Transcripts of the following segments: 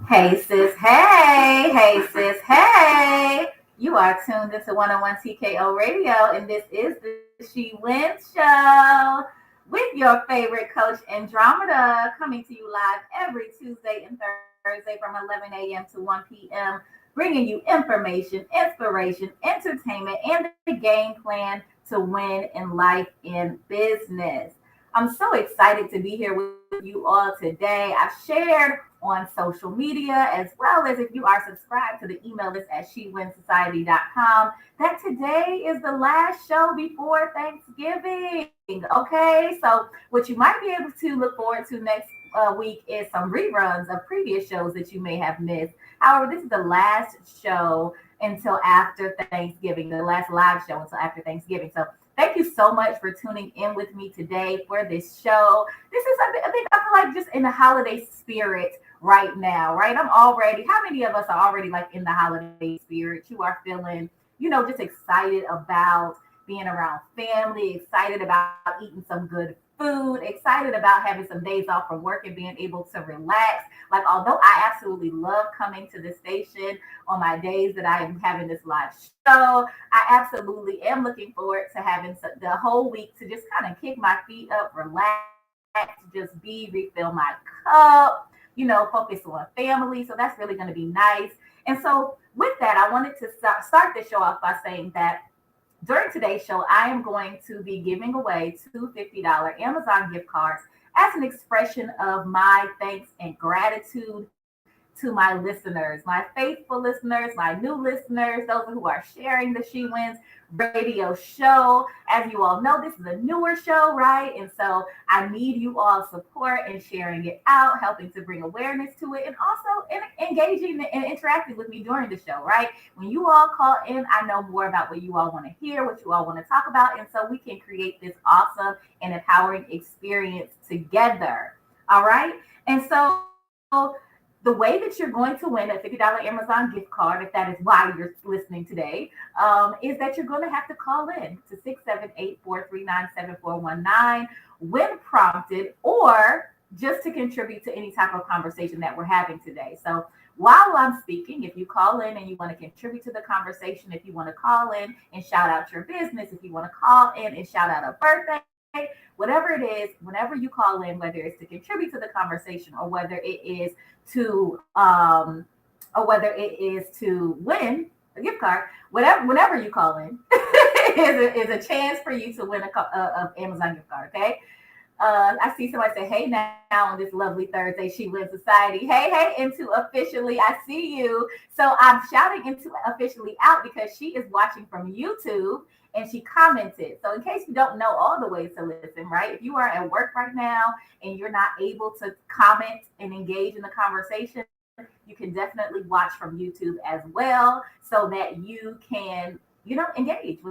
Hey sis, hey, hey sis, hey. You are tuned into 101 TKO Radio, and this is the She Wins Show with your favorite coach Andromeda, coming to you live every Tuesday and Thursday from 11 a.m. to 1 p.m., bringing you information, inspiration, entertainment, and the game plan to win in life and business. I'm so excited to be here with you all today. I've shared on social media, as well as if you are subscribed to the email list at shewinsociety.com, that today is the last show before Thanksgiving. Okay, so what you might be able to look forward to next week is some reruns of previous shows that you may have missed. However, this is the last show until after Thanksgiving, the last live show until after Thanksgiving. So thank you so much for tuning in with me today for this show. This is, I think, I feel like just in the holiday spirit right now, right? How many of us are already like in the holiday spirit? You are feeling, just excited about being around family, excited about eating some good food, excited about having some days off from work and being able to relax. Like, although I absolutely love coming to the station on my days that I am having this live show, I absolutely am looking forward to having the whole week to just kind of kick my feet up, relax, just refill my cup, focus on family. So that's really going to be nice. And so with that, I wanted to start the show off by saying that during today's show, I am going to be giving away two $50 Amazon gift cards as an expression of my thanks and gratitude to my listeners, my faithful listeners, my new listeners, those who are sharing the She Wins radio show. As you all know, this is a newer show, right? And so I need you all support in sharing it out, helping to bring awareness to it, and also engaging and interacting with me during the show, right? When you all call in, I know more about what you all want to hear, what you all want to talk about, and so we can create this awesome and empowering experience together. All right. And so the way that you're going to win a $50 Amazon gift card, if that is why you're listening today, is that you're going to have to call in to 678-439-7419 when prompted, or just to contribute to any type of conversation that we're having today. So while I'm speaking, if you call in and you want to contribute to the conversation, if you want to call in and shout out your business, if you want to call in and shout out a birthday, whatever it is, whenever you call in, whether it's to contribute to the conversation to or whether it is to win a gift card, whenever you call in is a chance for you to win a Amazon gift card. Okay. I see somebody say, "Hey, now on this lovely Thursday, She Wins Society." Hey, into officially, I see you. So I'm shouting into officially out because she is watching from YouTube and she commented. So in case you don't know all the ways to listen, right? If you are at work right now and you're not able to comment and engage in the conversation, you can definitely watch from YouTube as well, so that you can, engage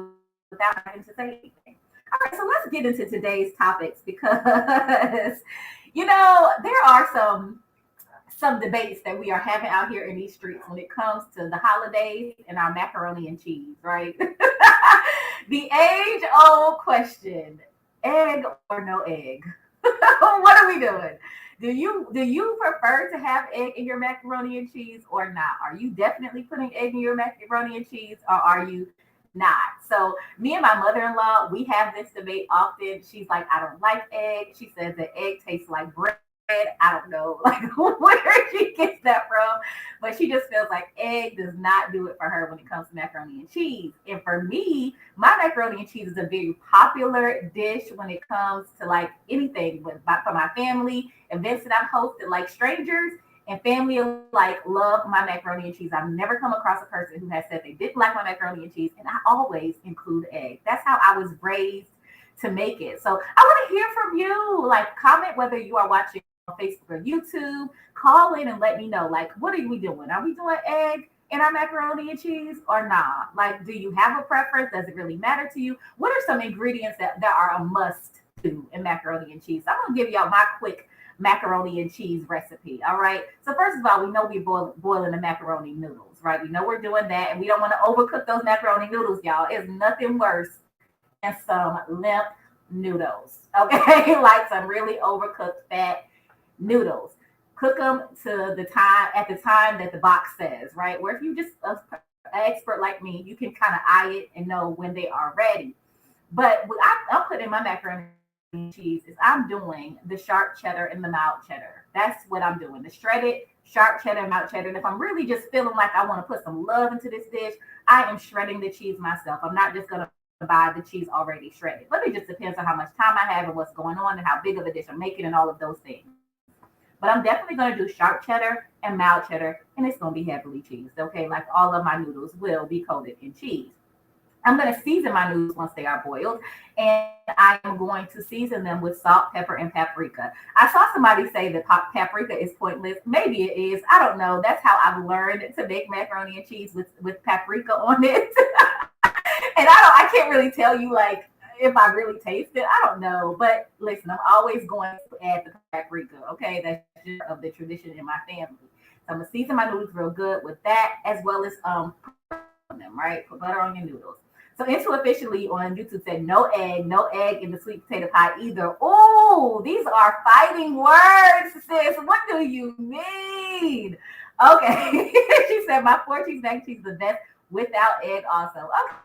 without having to say anything. All right, so let's get into today's topics because, there are some debates that we are having out here in these streets when it comes to the holidays and our macaroni and cheese, right? The age-old question: egg or no egg? What are we doing? Do you prefer to have egg in your macaroni and cheese or not? Are you definitely putting egg in your macaroni and cheese, or are you not? So me and my mother-in-law, we have this debate often. She's like, I don't like egg. She says that egg tastes like bread. I don't know like where she gets that from, but she just feels like egg does not do it for her when it comes to macaroni and cheese. And for me, my macaroni and cheese is a very popular dish when it comes to like anything for my family, events that I'm hosting, like strangers and family alike love my macaroni and cheese. I've never come across a person who has said they didn't like my macaroni and cheese, and I always include egg. That's how I was raised to make it. So I want to hear from you. Like, comment whether you are watching on Facebook or YouTube. Call in and let me know, like, what are we doing? Are we doing egg in our macaroni and cheese or not? Like, do you have a preference? Does it really matter to you? What are some ingredients that are a must do in macaroni and cheese? I'm gonna give y'all my quick macaroni and cheese recipe. All right. So first of all, we know we're boiling the macaroni noodles, right? We know we're doing that, and we don't want to overcook those macaroni noodles, y'all. It's nothing worse than some limp noodles. Okay, like some really overcooked fat noodles. cook them to the time at the time that the box says, right? Where if you just an expert like me, you can kind of eye it and know when they are ready. But what I'm putting in my macaroni and cheese is I'm doing the sharp cheddar and the mild cheddar. That's what I'm doing. The shredded sharp cheddar and mild cheddar. And if I'm really just feeling like I want to put some love into this dish, I am shredding the cheese myself. I'm not just gonna buy the cheese already shredded. But it just depends on how much time I have and what's going on and how big of a dish I'm making and all of those things. But I'm definitely going to do sharp cheddar and mild cheddar, and it's going to be heavily cheesed. Okay, like all of my noodles will be coated in cheese. I'm going to season my noodles once they are boiled, and I am going to season them with salt, pepper, and paprika. I saw somebody say that paprika is pointless. Maybe it is. I don't know. That's how I've learned to make macaroni and cheese with paprika on it. And I can't really tell you like if I really taste it. I don't know. But listen, I'm always going to add the paprika. Okay, that's just of the tradition in my family. So I'm gonna season my noodles real good with that, as well as on them, right? Put butter on your noodles. So Into Officially on YouTube said no egg in the sweet potato pie either. Oh, these are fighting words, sis. What do you mean? Okay. She said my 4 cheese mac and cheese is the best without egg also. Okay.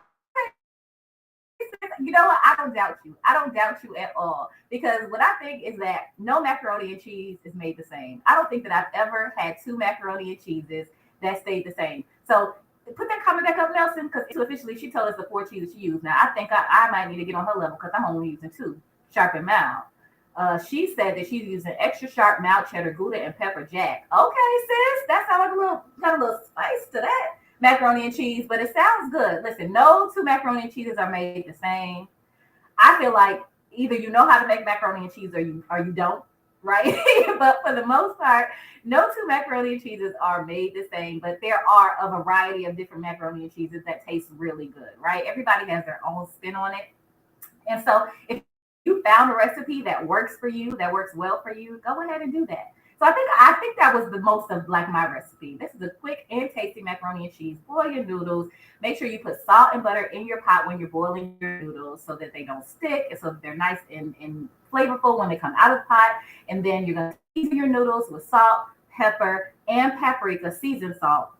You know what? I don't doubt you. I don't doubt you at all. Because what I think is that no macaroni and cheese is made the same. I don't think that I've ever had 2 macaroni and cheeses that stayed the same. So put that comment back up, Nelson, because officially she told us the 4 cheeses she used. Now I think I might need to get on her level because I'm only using 2, sharp and mild. She said that she's using extra sharp mild cheddar, Gouda, and pepper jack. Okay, sis, that sounds like a little got a little spice to that macaroni and cheese, but it sounds good. Listen, no 2 macaroni and cheeses are made the same. I feel like either you know how to make macaroni and cheese or you don't, right? But for the most part, no 2 macaroni and cheeses are made the same, but there are a variety of different macaroni and cheeses that taste really good, right? Everybody has their own spin on it. And so if you found a recipe that works for you, that works well for you, go ahead and do that. So I think that was the most of like my recipe. This is a quick and tasty macaroni and cheese. Boil your noodles. Make sure you put salt and butter in your pot when you're boiling your noodles so that they don't stick and so that they're nice and flavorful when they come out of the pot. And then you're going to season your noodles with salt, pepper, and paprika, seasoned salt.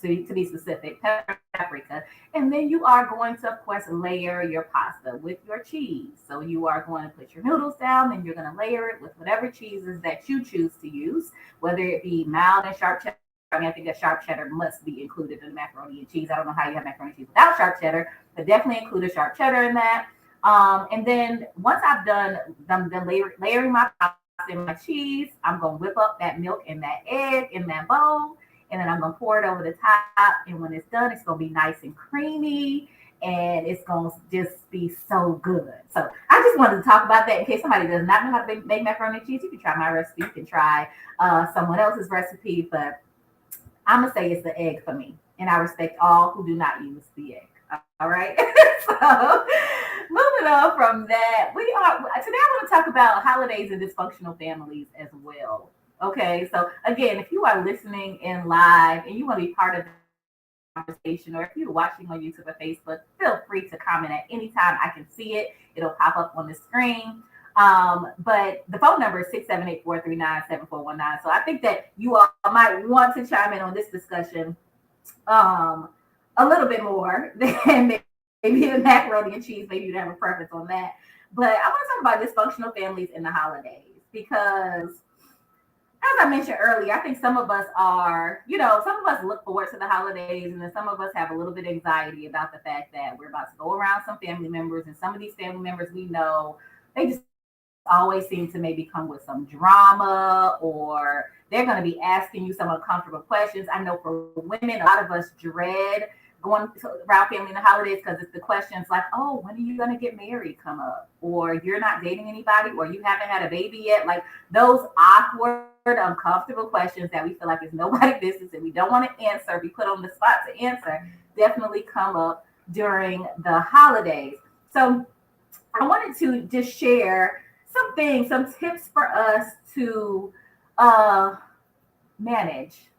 To be specific, pepper, paprika. And then you are going to, of course, layer your pasta with your cheese. So you are going to put your noodles down and you're going to layer it with whatever cheeses that you choose to use, whether it be mild and sharp cheddar. I mean, I think that sharp cheddar must be included in the macaroni and cheese. I don't know how you have macaroni and cheese without sharp cheddar, but definitely include a sharp cheddar in that. And then once I've done layering my pasta and my cheese, I'm going to whip up that milk and that egg in that bowl. And then I'm going to pour it over the top. And when it's done, it's going to be nice and creamy. And it's going to just be so good. So I just wanted to talk about that in case somebody does not know how to make macaroni and cheese. You can try my recipe. You can try someone else's recipe. But I'm going to say it's the egg for me. And I respect all who do not use the egg. All right. So moving on from that, today I want to talk about holidays and dysfunctional families as well. Okay, so again, if you are listening in live and you want to be part of the conversation, or if you're watching on YouTube or Facebook, feel free to comment at any time. I can see it. It'll pop up on the screen. But the phone number is 678-439-7419. So I think that you all might want to chime in on this discussion a little bit more than maybe the macaroni and cheese. Maybe you'd have a preference on that. But I want to talk about dysfunctional families in the holidays because, as I mentioned earlier, I think some of us some of us look forward to the holidays, and then some of us have a little bit of anxiety about the fact that we're about to go around some family members, and some of these family members we know, they just always seem to maybe come with some drama, or they're going to be asking you some uncomfortable questions. I know for women, a lot of us dread going around family in the holidays because it's the questions like, oh, when are you going to get married come up? Or you're not dating anybody, or you haven't had a baby yet. Like those awkward, uncomfortable questions that we feel like is nobody's business and we don't want to answer, be put on the spot to answer, definitely come up during the holidays. So I wanted to just share some tips for us to manage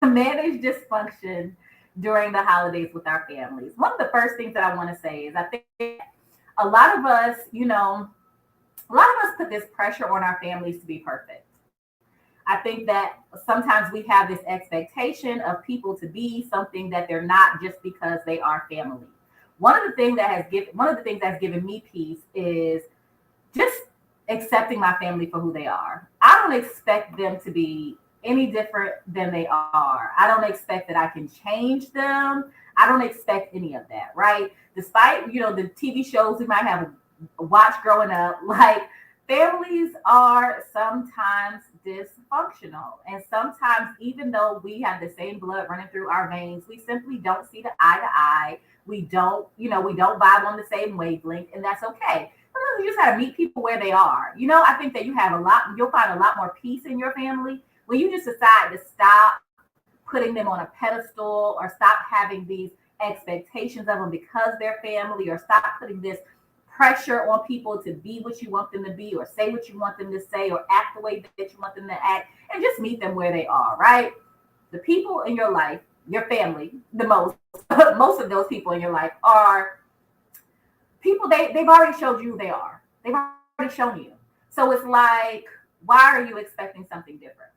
dysfunction during the holidays with our families. One of the first things that I want to say is I think a lot of us put this pressure on our families to be perfect. I think that sometimes we have this expectation of people to be something that they're not just because they are family. One of the things that's given me peace is just accepting my family for who they are. I don't expect them to be any different than they are. I don't expect that I can change them. I don't expect any of that, right? Despite, the TV shows we might have watched growing up, like families are sometimes dysfunctional. And sometimes, even though we have the same blood running through our veins, we simply don't see the eye to eye. We don't vibe on the same wavelength, and that's okay. Sometimes you just gotta meet people where they are. I think that you'll find a lot more peace in your family when you just decide to stop putting them on a pedestal or stop having these expectations of them because they're family, or stop putting this pressure on people to be what you want them to be, or say what you want them to say, or act the way that you want them to act, and just meet them where they are, right? The people in your life, your family, the most of those people in your life are people they've already showed you who they are. They've already shown you. So it's like, why are you expecting something different?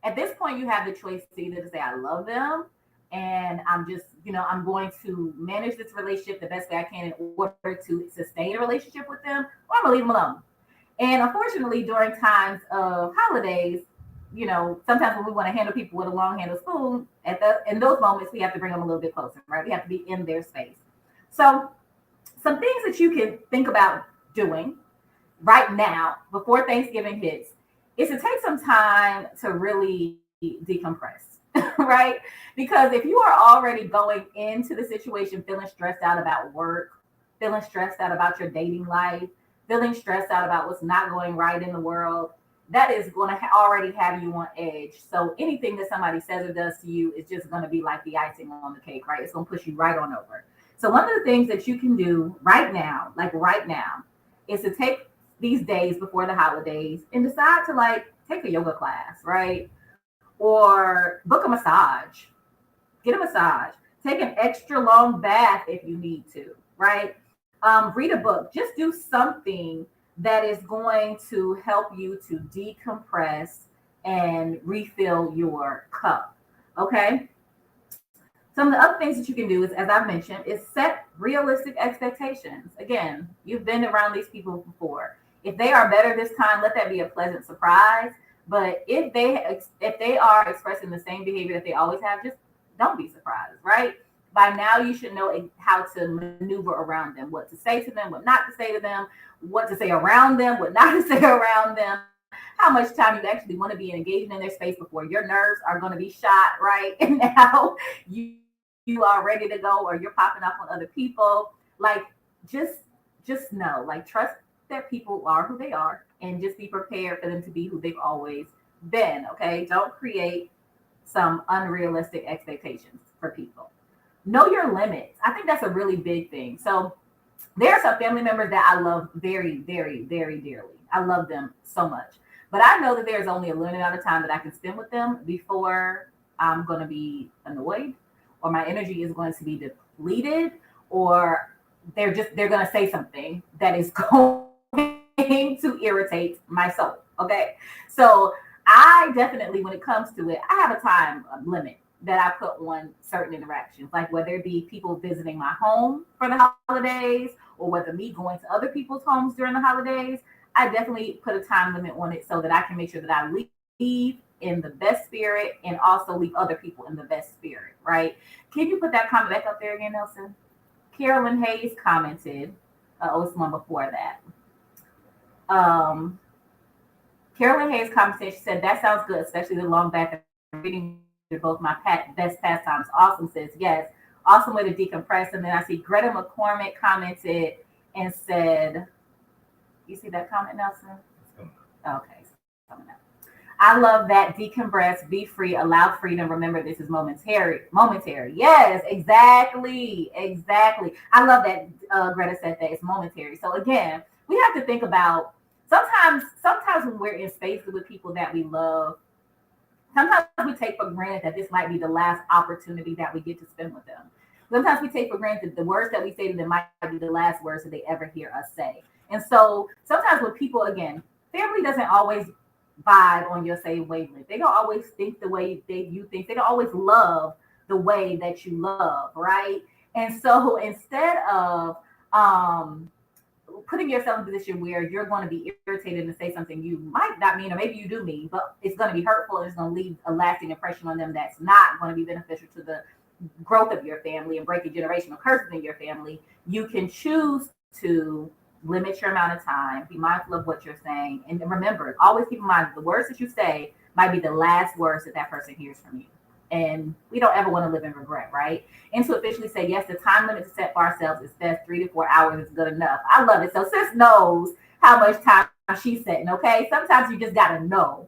At this point, you have the choice to either say, I love them, and I'm just, I'm going to manage this relationship the best way I can in order to sustain a relationship with them, or I'm gonna leave them alone. And unfortunately, during times of holidays, sometimes when we want to handle people with a long handle spoon, in those moments, we have to bring them a little bit closer, right? We have to be in their space. So some things that you can think about doing right now before Thanksgiving hits is to take some time to really decompress, right? Because if you are already going into the situation feeling stressed out about work, feeling stressed out about your dating life, feeling stressed out about what's not going right in the world, that is going to already have you on edge. So anything that somebody says or does to you is just going to be like the icing on the cake, right? It's going to push you right on over. So one of the things that you can do right now, is to take these days before the holidays and decide to take a yoga class, right? Or book a massage, get a massage, take an extra long bath if you need to, right? Read a book, just do something that is going to help you to decompress and refill your cup. Okay. Some of the other things that you can do is, as I mentioned, is set realistic expectations. Again, you've been around these people before. If they are better this time, let that be a pleasant surprise. But if they are expressing the same behavior that they always have, just don't be surprised, right? By now, you should know how to maneuver around them, what to say to them, what not to say to them, what to say around them, what not to say around them, how much time you actually want to be engaging in their space before your nerves are going to be shot, right? And now you are ready to go, or you're popping up on other people. Just know, trust that people are who they are, and just be prepared for them to be who they've always been. Okay. Don't create some unrealistic expectations for people. Know your limits. I think that's a really big thing. So there are some family members that I love very, very, very dearly. I love them so much. But I know that there's only a limited amount of time that I can spend with them before I'm going to be annoyed, or my energy is going to be depleted, or they're going to say something that is going to irritate my soul. Okay. So I definitely, when it comes to it, I have a time limit that I put on certain interactions, like whether it be people visiting my home for the holidays, or whether me going to other people's homes during the holidays. I definitely put a time limit on it so that I can make sure that I leave in the best spirit, and also leave other people in the best spirit, right? Can you put that comment back up there again, Nelson? Carolyn Hayes commented, it's one before that. Carolyn Hayes commented, she said, that sounds good, especially the long back and reading both my best pastimes. Awesome, sis. Yes. Awesome way to decompress. And then I see Greta McCormick commented and said, you see that comment, Nelson? Okay. I love that. Decompress, be free, allow freedom. Remember, this is momentary. Yes, exactly. I love that Greta said that it's momentary. So again, we have to think about sometimes when we're in spaces with people that we love, sometimes we take for granted that this might be the last opportunity that we get to spend with them. Sometimes we take for granted the words that we say to them might be the last words that they ever hear us say. And so sometimes with people, again, family doesn't always vibe on your same wavelength. They don't always think the way you think. They don't always love the way that you love, right? And so instead of putting yourself in a position where you're going to be irritated and say something you might not mean, or maybe you do mean, but it's going to be hurtful and it's going to leave a lasting impression on them that's not going to be beneficial to the growth of your family and breaking generational curses in your family, you can choose to limit your amount of time, be mindful of what you're saying, and remember, always keep in mind the words that you say might be the last words that that person hears from you. And we don't ever want to live in regret, right? And to officially say, yes, the time limit to set for ourselves is best 3 to 4 hours is good enough. I love it. So sis knows how much time she's setting, okay? Sometimes you just got to know.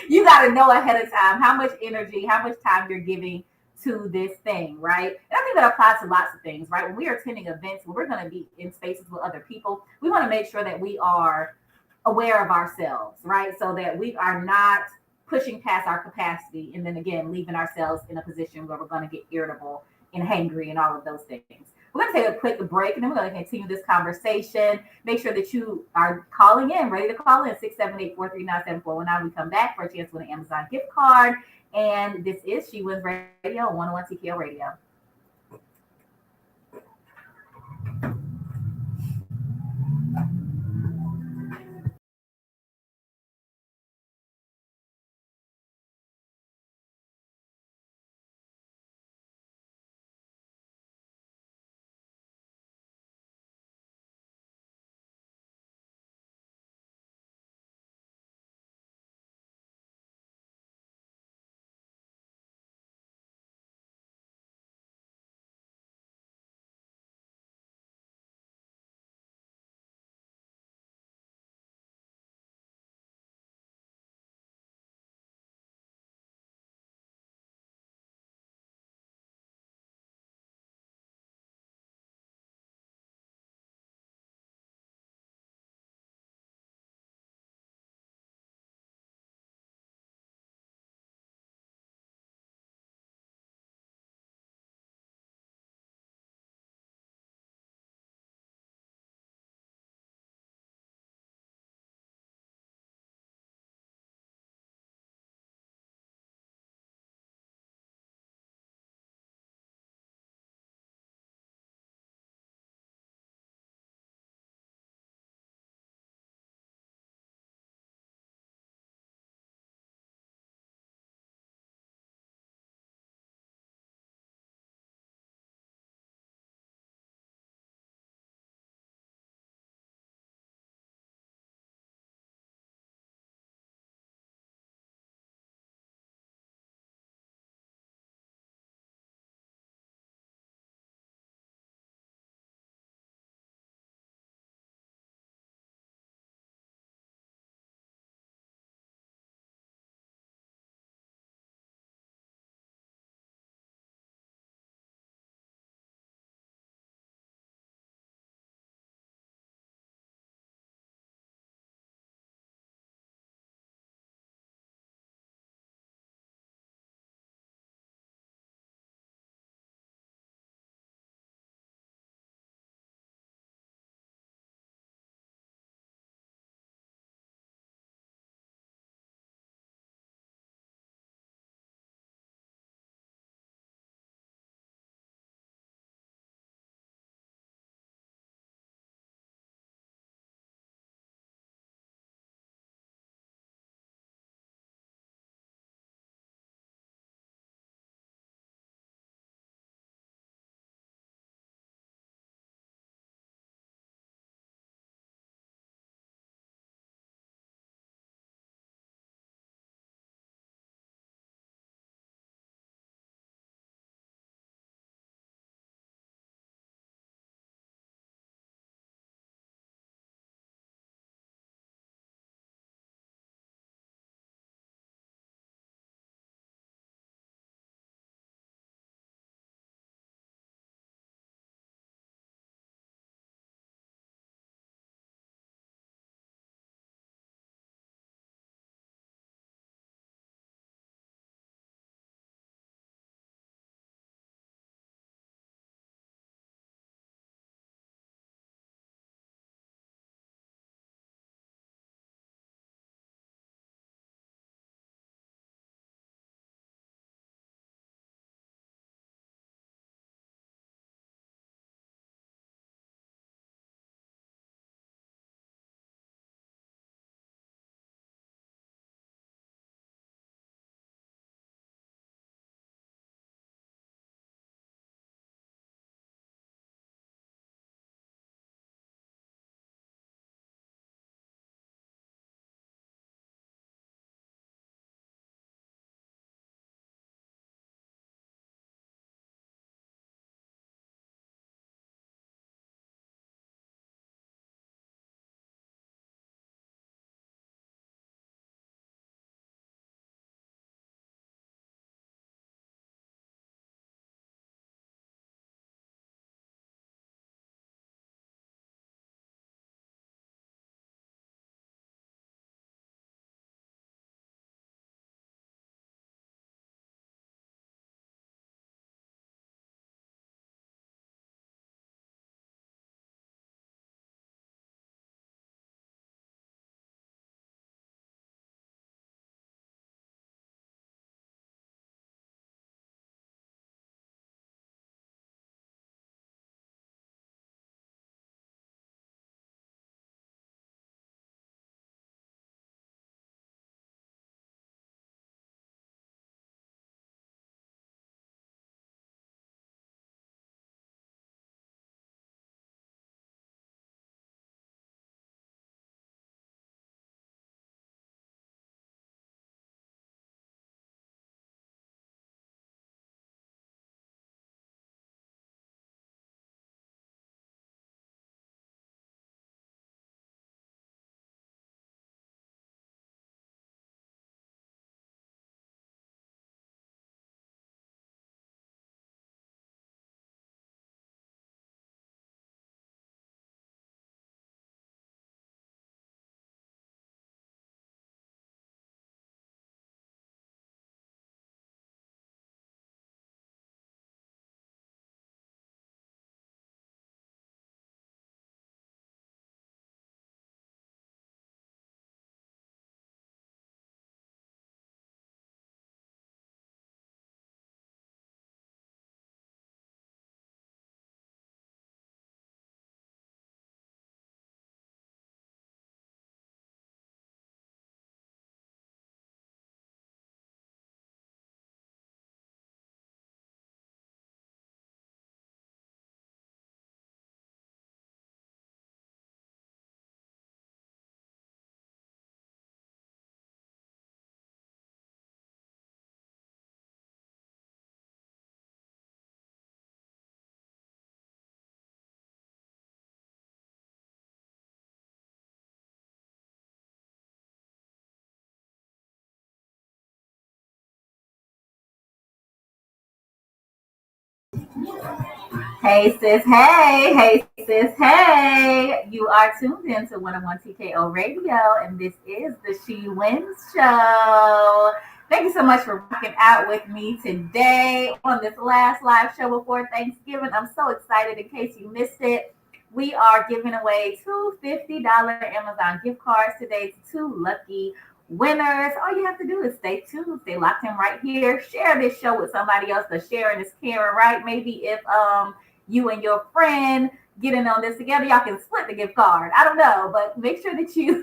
You got to know ahead of time how much energy, how much time you're giving to this thing, right? And I think that applies to lots of things, right? When we are attending events, when we're going to be in spaces with other people, we want to make sure that we are aware of ourselves, right? So that we are not pushing past our capacity and then again leaving ourselves in a position where we're going to get irritable and hangry and all of those things. We're going to take a quick break and then we're going to continue this conversation. Make sure that you are calling in, ready to call in 678-439-7419. We come back for a chance to win an Amazon gift card. And this is She Wins Radio, 101 TKO Radio. Hey sis, hey sis, hey. You are tuned in to 101 TKO Radio, and this is the She Wins Show. Thank you so much for rocking out with me today on this last live show before Thanksgiving. I'm so excited in case you missed it. We are giving away two $50 Amazon gift cards today to two lucky winners. All you have to do is stay tuned, stay locked in right here. Share this show with somebody else. The sharing is caring, right? Maybe if you and your friend get in on this together, y'all can split the gift card. I don't know, but make sure that you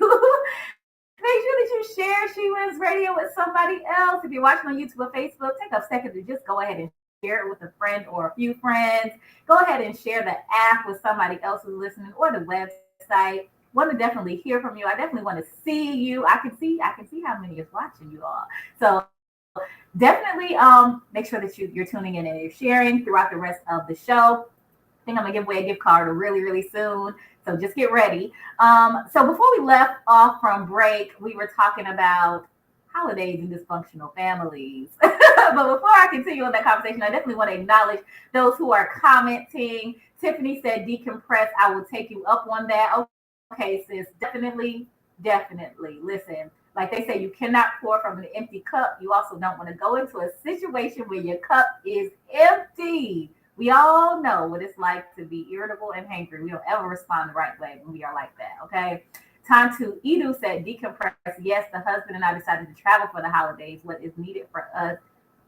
share She Wins Radio with somebody else. If you're watching on YouTube or Facebook, take a second to just go ahead and share it with a friend or a few friends. Go ahead and share the app with somebody else who's listening or the website. Want to definitely hear from you. I definitely want to see you. I can see how many is watching you all. So definitely make sure that you're tuning in and you're sharing throughout the rest of the show. I think I'm gonna give away a gift card really soon. So just get ready. So before we left off from break, we were talking about holidays and dysfunctional families. But before I continue on that conversation, I definitely want to acknowledge those who are commenting. Tiffany said, decompress. I will take you up on that. Okay, sis, definitely. Listen, like they say, you cannot pour from an empty cup. You also don't want to go into a situation where your cup is empty. We all know what it's like to be irritable and angry. We don't ever respond the right way when we are like that, okay? Time to Edu said, decompress. Yes, the husband and I decided to travel for the holidays. What is needed for us?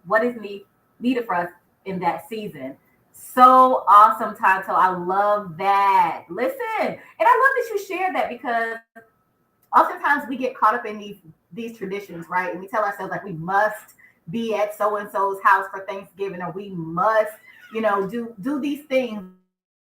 What is needed for us in that season? So awesome, Tonto. I love that. Listen, and I love that you shared that because oftentimes we get caught up in these traditions, right? And we tell ourselves like we must be at so and so's house for Thanksgiving, or we must, do these things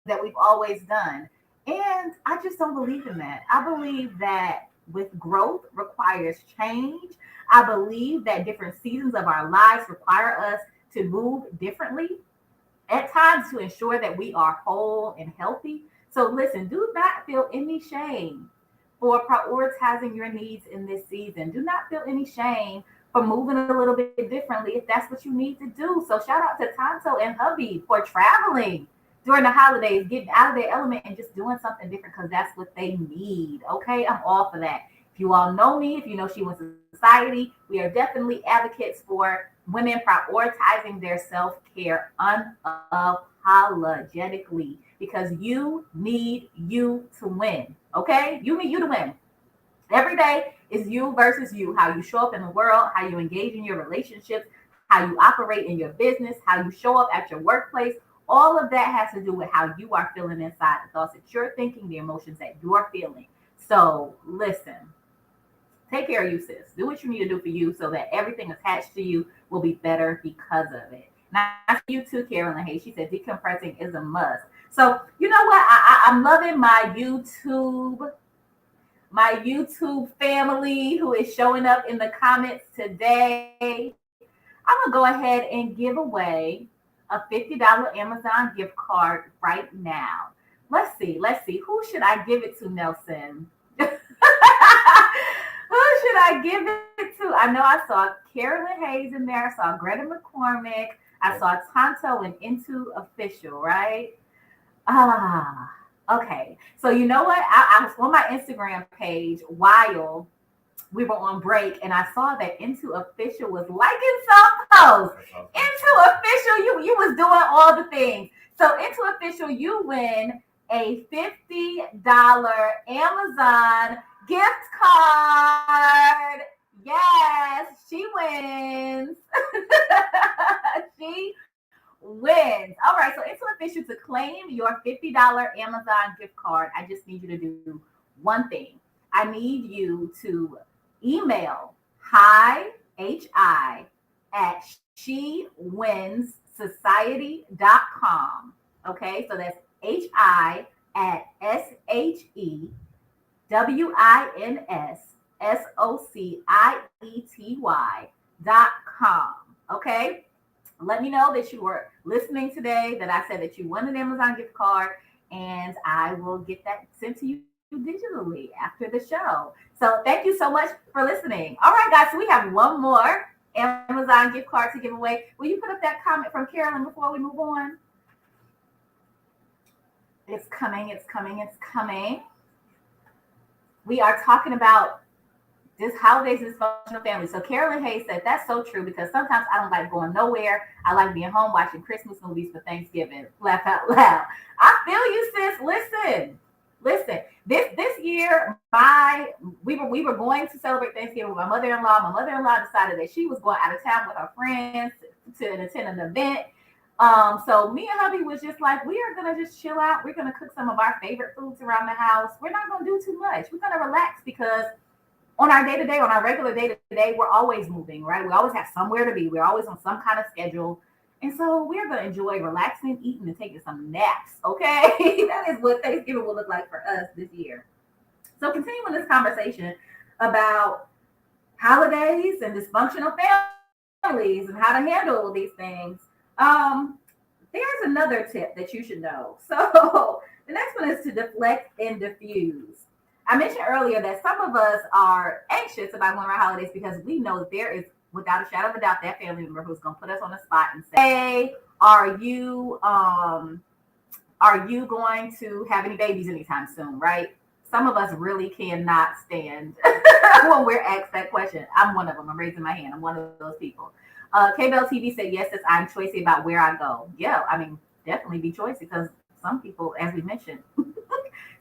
that we've always done. And I just don't believe in that. I believe that with growth requires change. I believe that different seasons of our lives require us to move differently at times to ensure that we are whole and healthy. So listen, do not feel any shame for prioritizing your needs in this season. Do not feel any shame for moving a little bit differently if that's what you need to do. So shout out to Tonto and hubby for traveling during the holidays, getting out of their element and just doing something different because that's what they need. Okay, I'm all for that. If you all know me, if you know She Wins Society, we are definitely advocates for women prioritizing their self-care unapologetically because you need you to win. Okay, you need you to win. Every day is you versus you, how you show up in the world, how you engage in your relationships, how you operate in your business, how you show up at your workplace. All of that has to do with how you are feeling inside, the thoughts that you're thinking, the emotions that you're feeling. So listen, take care of you, sis. Do what you need to do for you so that everything attached to you will be better because of it. Now, for you too, Carolyn Hayes, she said decompressing is a must. So you know what? I'm loving my YouTube family who is showing up in the comments today. I'm going to go ahead and give away a $50 Amazon gift card right now. Let's see. Who should I give it to, Nelson? Who should I give it to? I know I saw Carolyn Hayes in there. I saw Greta McCormick. I saw Tonto and Into Official, right? Okay. So you know what? I was on my Instagram page while we were on break, and I saw that Into Official was liking some posts. Into Official, you was doing all the things. So Into Official, you win a $50 Amazon gift card. Yes, she wins. She wins. All right, so Into Official, to claim your $50 Amazon gift card, I just need you to do one thing. I need you to email hi at shewinsociety.com. Okay, so that's hi at shewinsociety.com. Okay, let me know that you were listening today, that I said that you won an Amazon gift card, and I will get that sent to you digitally after the show. So thank you so much for listening. All right, guys, so we have one more Amazon gift card to give away. Will you put up that comment from Carolyn before we move on? It's coming, it's coming, it's coming. We are talking about this holidays dysfunctional family. So Carolyn Hayes said that's so true because sometimes I don't like going nowhere. I like being home watching Christmas movies for Thanksgiving. Laugh out loud. I feel you, sis. Listen. This year, we were going to celebrate Thanksgiving with my mother-in-law. My mother-in-law decided that she was going out of town with her friends to attend an event. So me and hubby was just like, we are gonna just chill out. We're gonna cook some of our favorite foods around the house. We're not gonna do too much. We're gonna relax because on our day to day, on our regular day to day, we're always moving, right? We always have somewhere to be. We're always on some kind of schedule. And so we're going to enjoy relaxing, eating, and taking some naps, okay? That is what Thanksgiving will look like for us this year. So continuing this conversation about holidays and dysfunctional families and how to handle these things, there's another tip that you should know. So the next one is to deflect and diffuse. I mentioned earlier that some of us are anxious about going around holidays because we know that there is, without a shadow of a doubt, that family member who's going to put us on the spot and say, "Hey, are you going to have any babies anytime soon?" Right? Some of us really cannot stand when we're asked that question. I'm one of them. I'm raising my hand. I'm one of those people. K-Bell TV said, "Yes, I'm choosy about where I go." Yeah, I mean, definitely be choosy because some people, as we mentioned,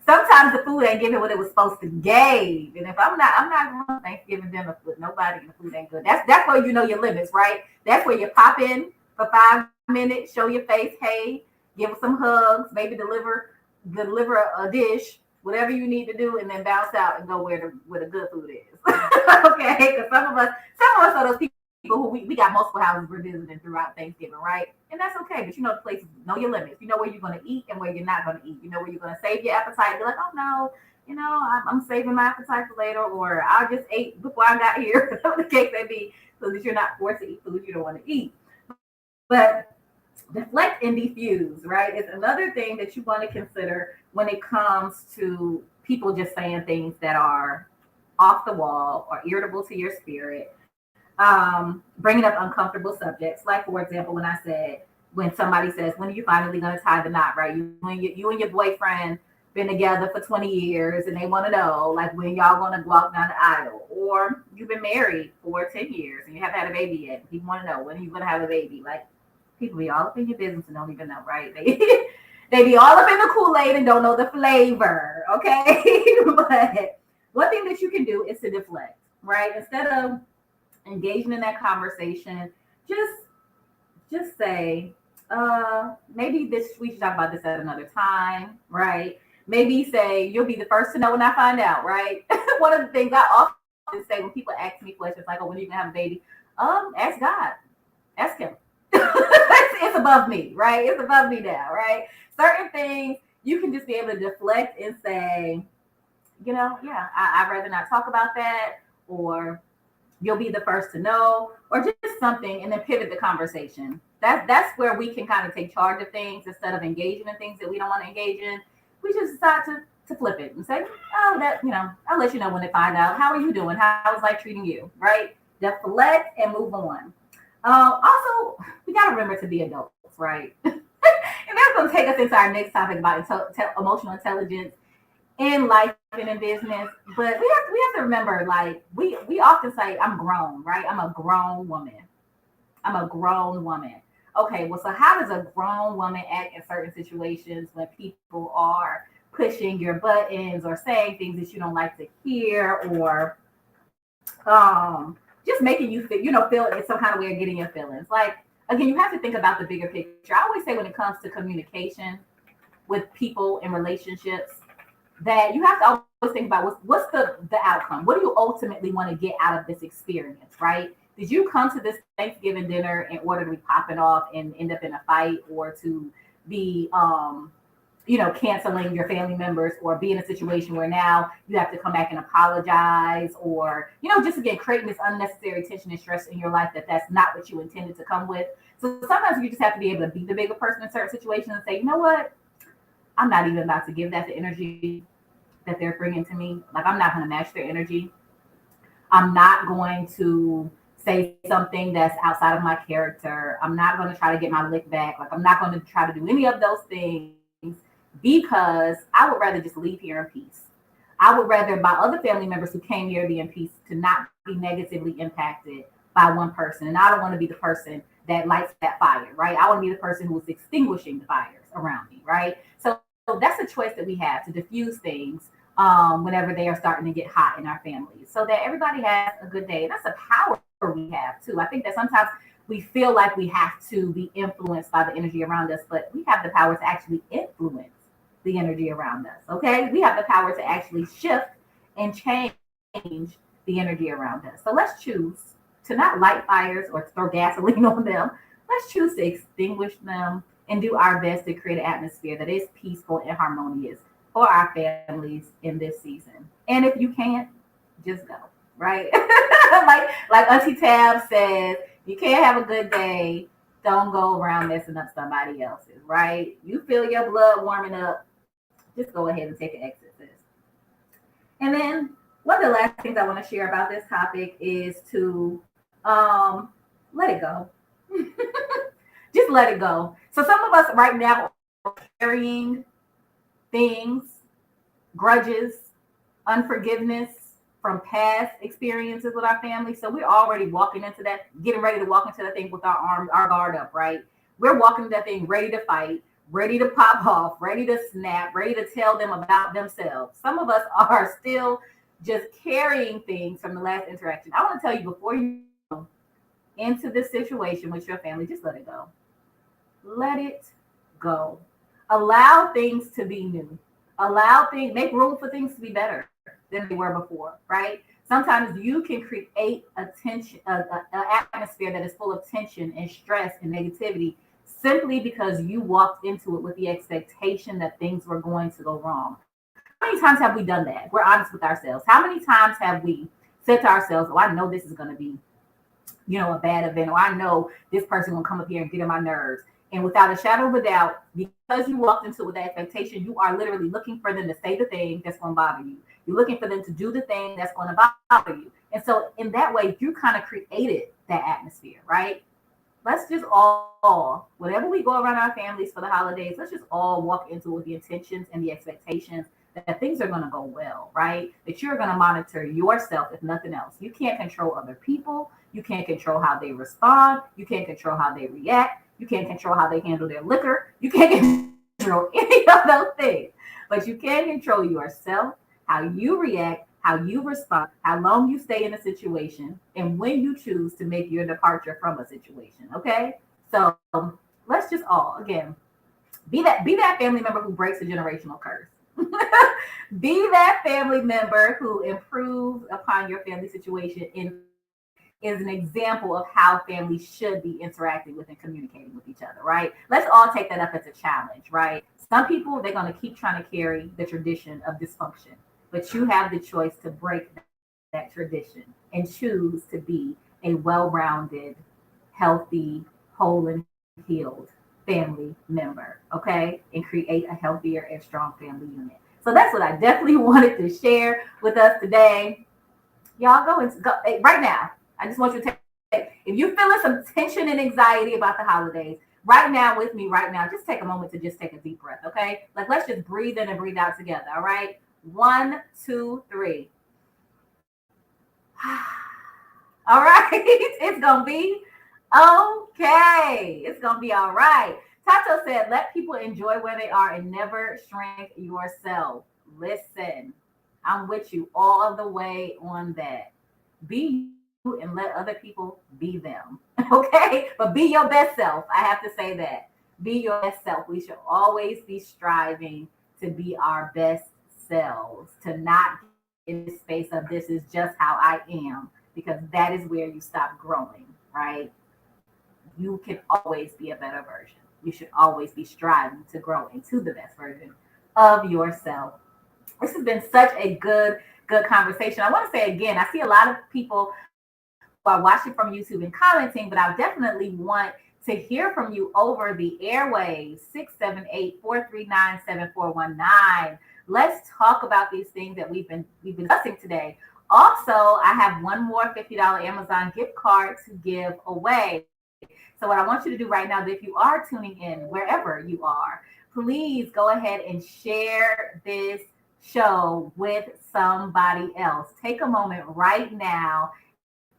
sometimes the food ain't giving what it was supposed to give. And if I'm not going to Thanksgiving dinner with nobody and the food ain't good. That's where you know your limits, right? That's where you pop in for 5 minutes, show your face, hey, give them some hugs, maybe deliver a dish, whatever you need to do, and then bounce out and go where the good food is. Okay, because some of us are those people who we got multiple houses we're visiting throughout Thanksgiving, right? And that's okay, but you know the places, know your limits. You know where you're going to eat and where you're not going to eat. You know where you're going to save your appetite. Be like, oh no, I'm saving my appetite for later, or I just ate before I got here, whatever the case may be, so that you're not forced to eat food you don't want to eat. But deflect and diffuse, right, is another thing that you want to consider when it comes to people just saying things that are off the wall or irritable to your spirit. Bringing up uncomfortable subjects, like for example, when somebody says, "When are you finally going to tie the knot?" Right? You and your boyfriend been together for 20 years, and they want to know, like, when y'all going to walk down the aisle, or you've been married for 10 years and you haven't had a baby yet. People want to know, when are you going to have a baby? Like, people be all up in your business and don't even know, right? They be all up in the Kool-Aid and don't know the flavor, okay? But one thing that you can do is to deflect, right? Instead of engaging in that conversation, just say, maybe we should talk about this at another time, right? Maybe say, you'll be the first to know when I find out, right? One of the things I often say when people ask me questions like, "Oh, when are you gonna have a baby?" Ask God, ask him. It's above me, right? It's above me now, right? Certain things you can just be able to deflect and say, yeah, I'd rather not talk about that, or you'll be the first to know, or just something, and then pivot the conversation. That's where we can kind of take charge of things instead of engaging in things that we don't want to engage in. We just decide to flip it and say, "Oh, I'll let you know when they find out. How are you doing? How is life treating you?" Right? Deflect and move on. Also, we got to remember to be adults, right? And that's going to take us into our next topic about emotional intelligence in life and in business. But we have to remember, like, we often say, "I'm grown," right? I'm a grown woman. Okay, well, so how does a grown woman act in certain situations when people are pushing your buttons or saying things that you don't like to hear, or just making you feel in some kind of way of getting your feelings? Like, again, you have to think about the bigger picture. I always say when it comes to communication with people in relationships, that you have to always think about what's the outcome. What do you ultimately want to get out of this experience, right? Did you come to this Thanksgiving dinner in order to be popping off and end up in a fight, or to be canceling your family members, or be in a situation where now you have to come back and apologize, or just again creating this unnecessary tension and stress in your life that's not what you intended to come with? So sometimes you just have to be able to be the bigger person in certain situations and say, "You know what? I'm not even about to give that the energy that they're bringing to me. Like, I'm not going to match their energy. I'm not going to say something that's outside of my character. I'm not going to try to get my lick back. Like, I'm not going to try to do any of those things because I would rather just leave here in peace. I would rather my other family members who came here to be in peace to not be negatively impacted by one person. And I don't want to be the person that lights that fire, right? I want to be the person who is extinguishing the fires around me, right? So that's a choice that we have to diffuse things whenever they are starting to get hot in our families so that everybody has a good day. And that's a power we have too. I think that sometimes we feel like we have to be influenced by the energy around us, but we have the power to actually influence the energy around us. Okay. We have the power to actually shift and change the energy around us. So let's choose to not light fires or throw gasoline on them. Let's choose to extinguish them and do our best to create an atmosphere that is peaceful and harmonious for our families in this season. And if you can't, just go, right? like Auntie Tab says, you can't have a good day. Don't go around messing up somebody else's, right? You feel your blood warming up, just go ahead and take an exit, sis. And then one of the last things I want to share about this topic is to let it go. Just let it go. So some of us right now are carrying things, grudges, unforgiveness from past experiences with our family. So we're already walking into that, getting ready to walk into that thing with our guard up, right? We're walking into that thing ready to fight, ready to pop off, ready to snap, ready to tell them about themselves. Some of us are still just carrying things from the last interaction. I want to tell you before you go into this situation with your family, just let it go. Let it go. Allow things to be new. Make room for things to be better than they were before, right? Sometimes you can create an atmosphere that is full of tension and stress and negativity simply because you walked into it with the expectation that things were going to go wrong. How many times have we done that? We're honest with ourselves. How many times have we said to ourselves, oh, I know this is going to be, a bad event, or I know this person will come up here and get on my nerves. And without a shadow of a doubt, because you walked into it with that expectation, you are literally looking for them to say the thing that's going to bother you. You're looking for them to do the thing that's going to bother you. And so in that way, you kind of created that atmosphere, right? Let's just all, whenever we go around our families for the holidays, let's just all walk into it with the intentions and the expectations that things are going to go well, right? That you're going to monitor yourself, if nothing else. You can't control other people. You can't control how they respond. You can't control how they react. You can't control how they handle their liquor. You can't control any of those things. But you can control yourself, how you react, how you respond, how long you stay in a situation, and when you choose to make your departure from a situation. Okay? So let's just all, again, be that family member who breaks a generational curse. Be that family member who improves upon your family situation and is an example of how families should be interacting with and communicating with each other, right? Let's all take that up as a challenge, right? Some people, they're going to keep trying to carry the tradition of dysfunction, but you have the choice to break that tradition and choose to be a well-rounded, healthy, whole and healed family member, okay? And create a healthier and strong family unit. So that's what I definitely wanted to share with us today. Y'all go right now. I just want you to take, if you're feeling some tension and anxiety about the holidays, right now with me right now, just take a moment to just take a deep breath, okay? Like, let's just breathe in and breathe out together, all right? 1, 2, 3. All right, it's going to be okay. It's going to be all right. Tato said, let people enjoy where they are and never shrink yourself. Listen, I'm with you all the way on that. Be you and let other people be them. Okay? But be your best self. I have to say that. Be your best self. We should always be striving to be our best selves, to not get in the space of this is just how I am, because that is where you stop growing, right? You can always be a better version. You should always be striving to grow into the best version of yourself. This has been such a good conversation. I want to say again, I see a lot of people who are watching from YouTube and commenting, but I definitely want to hear from you over the airwaves. 678-439-7419. Let's talk about these things that we've been discussing today. Also, I have one more $50 Amazon gift card to give away. So what I want you to do right now, if you are tuning in, wherever you are, please go ahead and share this show with somebody else. Take a moment right now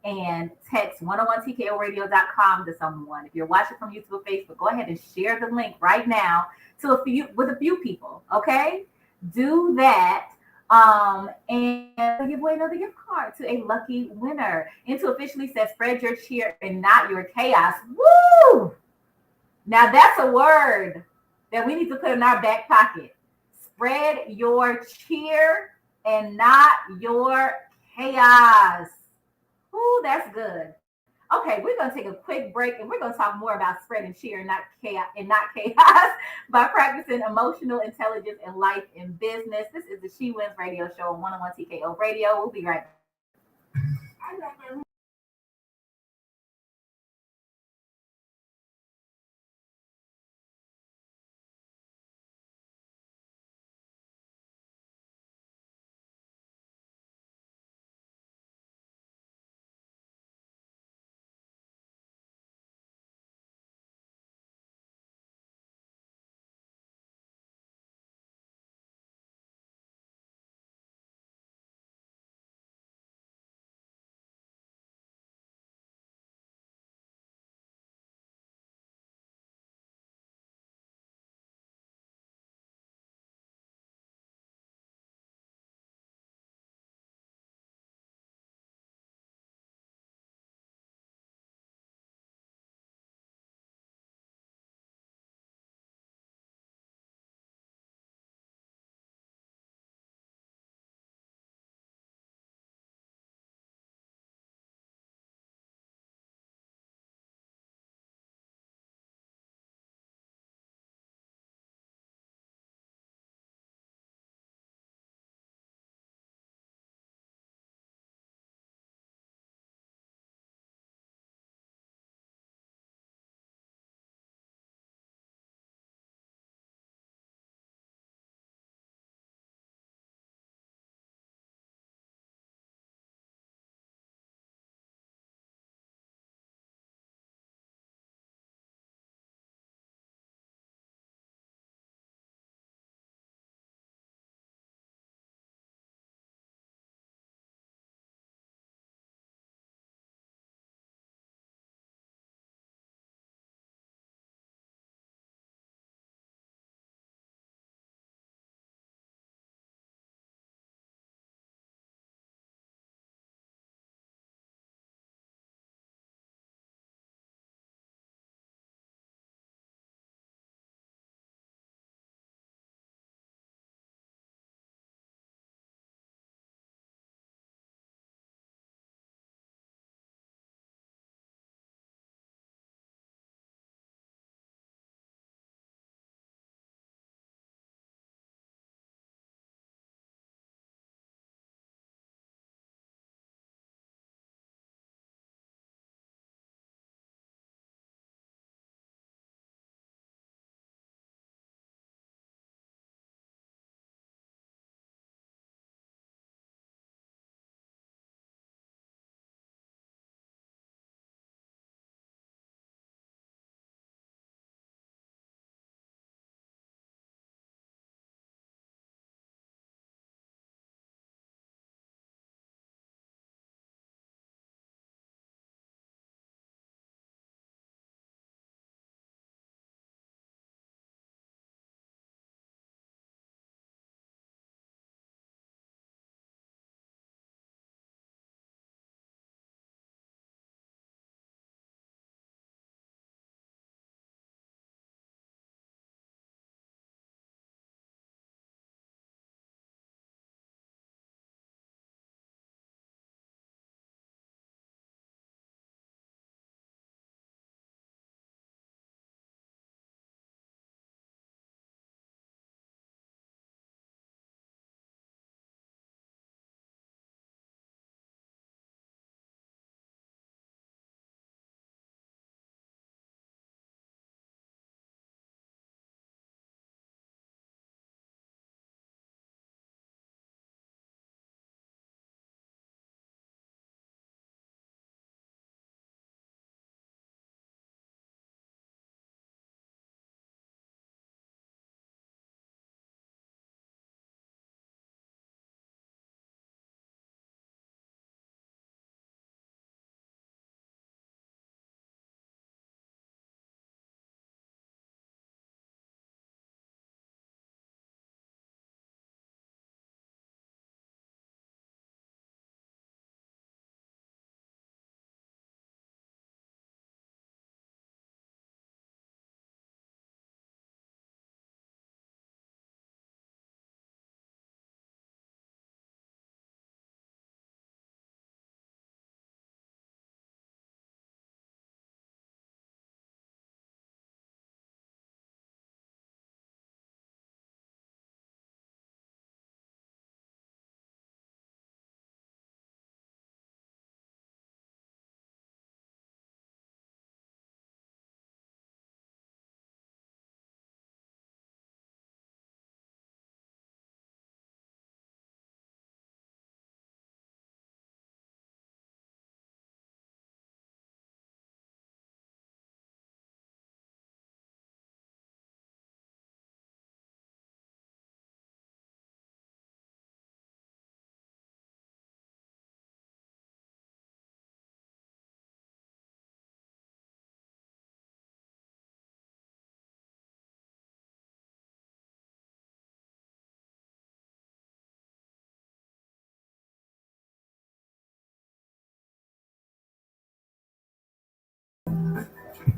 and text 101tkoradio.com to someone. If you're watching from YouTube or Facebook, go ahead and share the link right now to a few people. Okay, do that. And give away another gift card to a lucky winner. And to officially say, spread your cheer and not your chaos. Woo! Now that's a word that we need to put in our back pocket. Spread your cheer and not your chaos. Ooh, that's good. Okay, we're gonna take a quick break and we're gonna talk more about spreading cheer and not chaos by practicing emotional intelligence in life and business. This is the She Wins Radio Show on 101 TKO Radio. We'll be right back.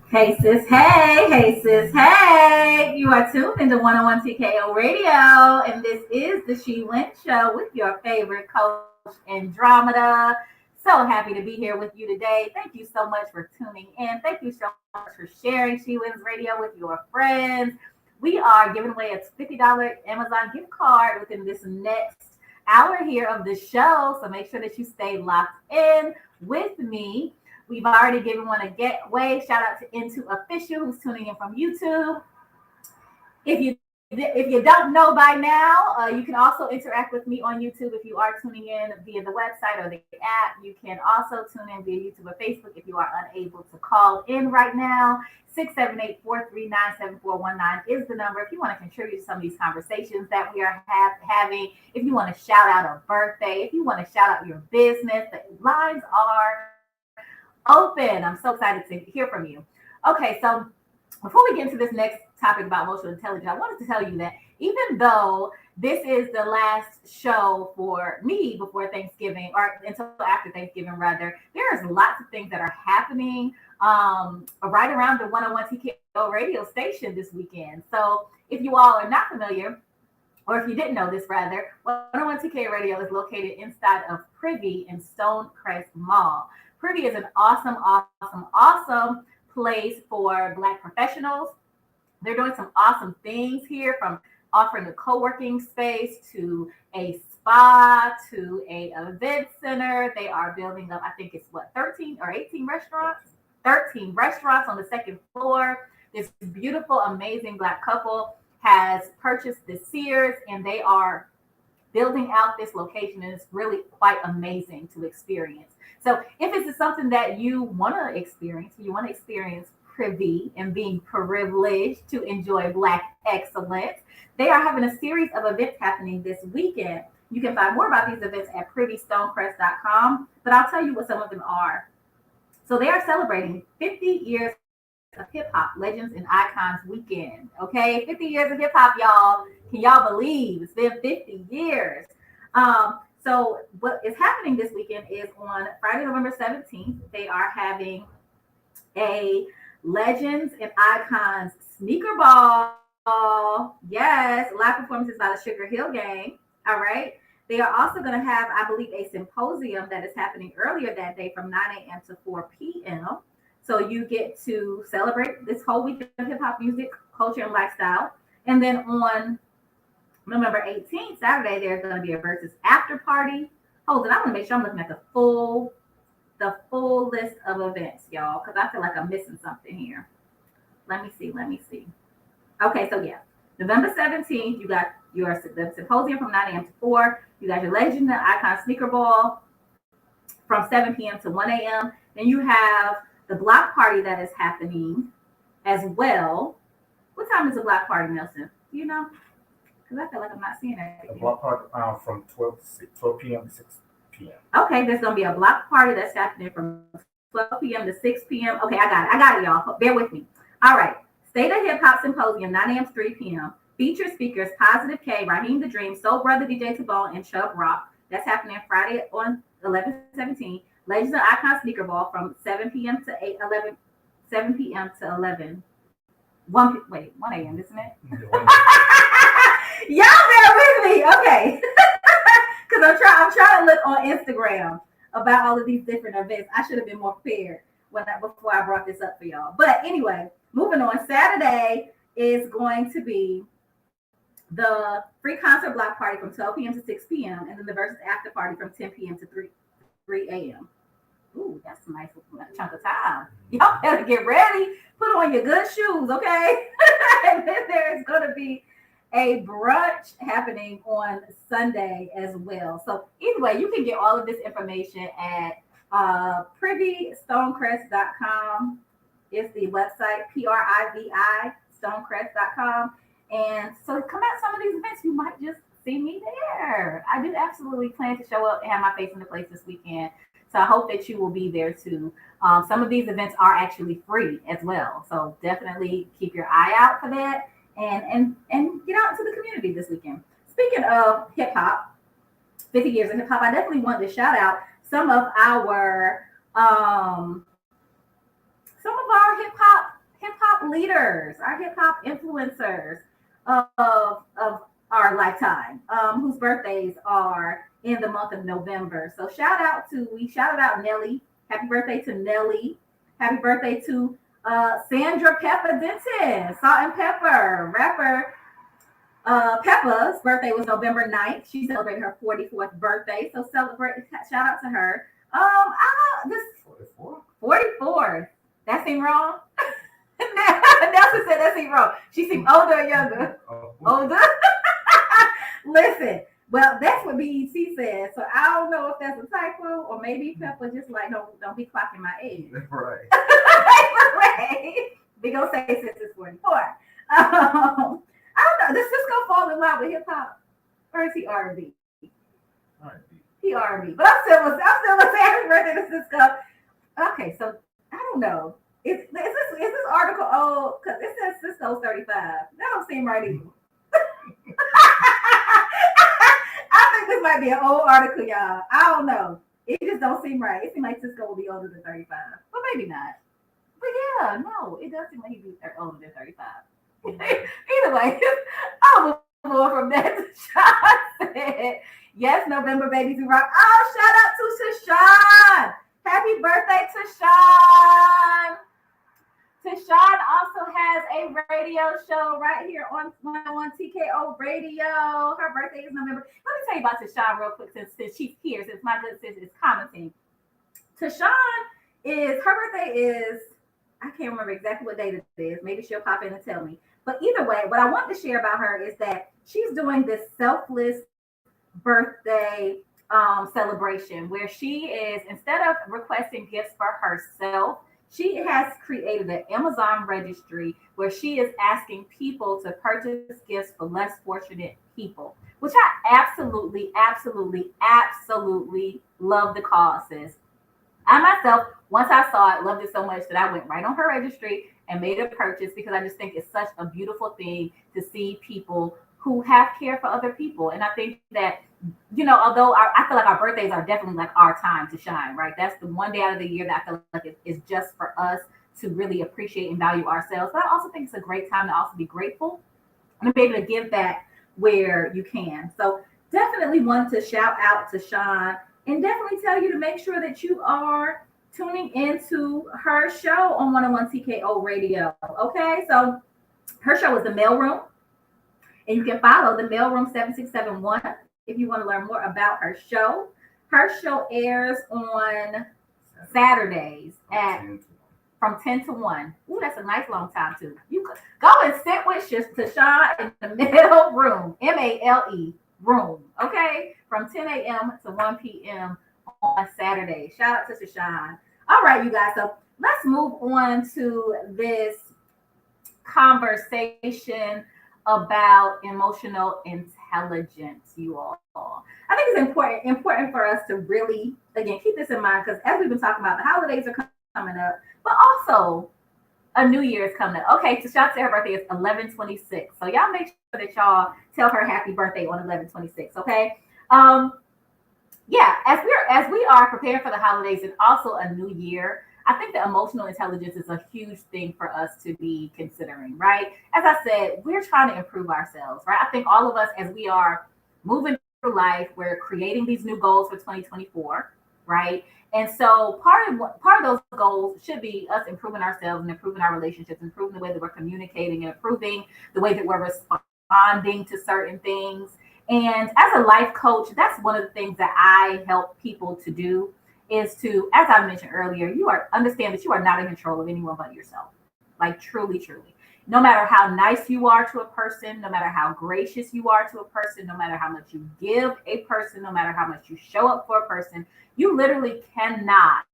Hey sis, hey sis, hey. You are tuned into 101 TKO Radio, and this is the She Went Show with your favorite coach, Andromeda. So happy to be here with you today. Thank you so much for tuning in. Thank you so much for sharing She Wins Radio with your friends. We are giving away a $50 Amazon gift card within this next hour here of the show. So make sure that you stay locked in with me. We've already given one a getaway. Shout out to Into Official who's tuning in from YouTube. If you don't know by now, you can also interact with me on YouTube if you are tuning in via the website or the app. You can also tune in via YouTube or Facebook if you are unable to call in right now. 678-439-7419 is the number. If you want to contribute to some of these conversations that we are having, if you want to shout out a birthday, if you want to shout out your business, the lines are open. I'm so excited to hear from you. Okay, so before we get into this next topic about emotional intelligence, I wanted to tell you that even though this is the last show for me before Thanksgiving, or until after Thanksgiving, rather, there's lots of things that are happening right around the 101 TKO radio station this weekend. So if you all are not familiar, or if you didn't know this, rather, 101 TKO Radio is located inside of Privy in Stonecrest Mall. Privy is an awesome place for Black professionals. They're doing some awesome things here, from offering a co-working space to a spa to a event center. They are building up, I think it's 13 or 18 restaurants? 13 restaurants on the second floor. This beautiful, amazing Black couple has purchased the Sears, and they are building out this location, and it's really quite amazing to experience. So if this is something that you want to experience Privy and being privileged to enjoy Black excellence, they are having a series of events happening this weekend. You can find more about these events at privystonecrest.com, but I'll tell you what some of them are. So they are celebrating 50 years of hip hop legends and icons weekend. Okay, 50 years of hip hop, y'all. Can y'all believe it's been 50 years? So what is happening this weekend is on Friday, November 17th, they are having a Legends and Icons sneaker ball. Yes, live performances by the Sugar Hill Gang. All right. They are also going to have, I believe, a symposium that is happening earlier that day from 9 a.m. to 4 p.m. So you get to celebrate this whole week of hip hop music, culture, and lifestyle. And then on November 18th, Saturday, there's going to be a versus after party. Hold on, I want to make sure I'm looking at the full list of events, y'all, because I feel like I'm missing something here. Let me see. Okay, so yeah, November 17th, you got the symposium from 9 a.m. to 4. You got your Legend and Icon Sneaker Ball from 7 p.m. to 1 a.m. Then you have the block party that is happening as well. What time is the block party, Nelson? Do you know? Because I feel like I'm not seeing it. The block party from 12 p.m. to 6 p.m. Okay, there's going to be a block party that's happening from 12 p.m. to 6 p.m. Okay, I got it, y'all. Bear with me. All right. State of Hip Hop Symposium, 9 a.m. to 3 p.m. Feature speakers, Positive K, Raheem the Dream, Soul Brother DJ Tabone, and Chubb Rock. That's happening Friday on 11/17. Legends and Icon Sneaker Ball from 7 p.m. to 7 p.m. to 1 a.m., isn't it? Y'all bear with me. Okay. Because I'm trying to look on Instagram about all of these different events. I should have been more prepared before I brought this up for y'all. But anyway, moving on. Saturday is going to be the free concert block party from 12 p.m. to 6 p.m. and then the versus after party from 10 p.m. to 3 a.m. Ooh, that's a nice chunk of time. Y'all better get ready. Put on your good shoes, okay? And then there's going to be a brunch happening on Sunday as well. So anyway, you can get all of this information at privystonecrest.com is the website, PRIVI, stonecrest.com. And so come out some of these events, you might just see me there. I do absolutely plan to show up and have my face in the place this weekend. So I hope that you will be there too. Some of these events are actually free as well. So definitely keep your eye out for that and get out into the community this weekend. Speaking of hip hop, 50 years of hip hop, I definitely want to shout out some of our some of our hip hop leaders, our hip hop influencers of our lifetime, whose birthdays are in the month of November. So we shouted out Nelly. Happy birthday to Nelly. Happy birthday to Sandra Pepper Denton, Salt and Pepper rapper. Peppa's birthday was November 9th. She celebrated her 44th birthday. So shout out to her. This 44? 44. That seemed wrong. Nelson said that seemed wrong. She seemed older or younger? Older. Listen, well, that's what BET said. So I don't know if that's a typo or maybe Pepper just like don't be clocking my age. Right. Right. We gonna say since it's 44. I don't know. Does Cisco fall in love with hip hop, or is he R&B? He R&B, but I'm still gonna say happy birthday to Cisco. Okay, so I don't know. Is this article old? Because it says Cisco's 35. That don't seem right either. I think this might be an old article, y'all. I don't know. It just don't seem right. It seems like Cisco will be older than 35, but maybe not. But yeah, no, it does seem like he'd be older than 35. Either way, I'll move on from that to Sean said, yes, November babies who rock. Oh, shout out to Tashawn. Happy birthday, Tashawn. Tashawn also has a radio show right here on 101 TKO Radio. Her birthday is November. Let me tell you about Tashawn real quick since she's here, since my good sis is commenting. Tashawn her birthday is, I can't remember exactly what date it is. Maybe she'll pop in and tell me. But either way, what I want to share about her is that she's doing this selfless birthday celebration where she is, instead of requesting gifts for herself, she has created an Amazon registry where she is asking people to purchase gifts for less fortunate people, which I absolutely, absolutely, absolutely love the cause, sis. I myself, once I saw it, loved it so much that I went right on her registry and made a purchase because I just think it's such a beautiful thing to see people who have care for other people. And I think that, although I feel like our birthdays are definitely like our time to shine, right? That's the one day out of the year that I feel like it's just for us to really appreciate and value ourselves. But I also think it's a great time to also be grateful and to be able to give back where you can. So definitely want to shout out to Sean and definitely tell you to make sure that you are tuning into her show on 101 TKO Radio. Okay, so her show is The Mailroom, and you can follow The Mailroom 7671 if you want to learn more about her show. Her show airs on Saturdays from 10 to 1. Ooh, that's a nice long time too. You could go and sit with Tashawn in The Mailroom, MALE room, okay, from 10 a.m. to 1 p.m. on Saturday. Shout out to Tashawn. All right, you guys. So let's move on to this conversation about emotional intelligence, you all. I think it's important for us to really, again, keep this in mind because as we've been talking about, the holidays are coming up, but also a new year is coming up. Okay, Tashawn said her birthday is 11/26. So y'all make sure that y'all tell her happy birthday on 11/26, okay? Yeah, as we are preparing for the holidays and also a new year, I think that emotional intelligence is a huge thing for us to be considering, right? As I said, we're trying to improve ourselves, right? I think all of us, as we are moving through life, we're creating these new goals for 2024, right? And so part of those goals should be us improving ourselves and improving our relationships, improving the way that we're communicating, and improving the way that we're responding to certain things. And as a life coach, that's one of the things that I help people to do is to, as I mentioned earlier, understand that you are not in control of anyone but yourself. Like truly, truly. No matter how nice you are to a person, no matter how gracious you are to a person, no matter how much you give a person, no matter how much you show up for a person, you literally cannot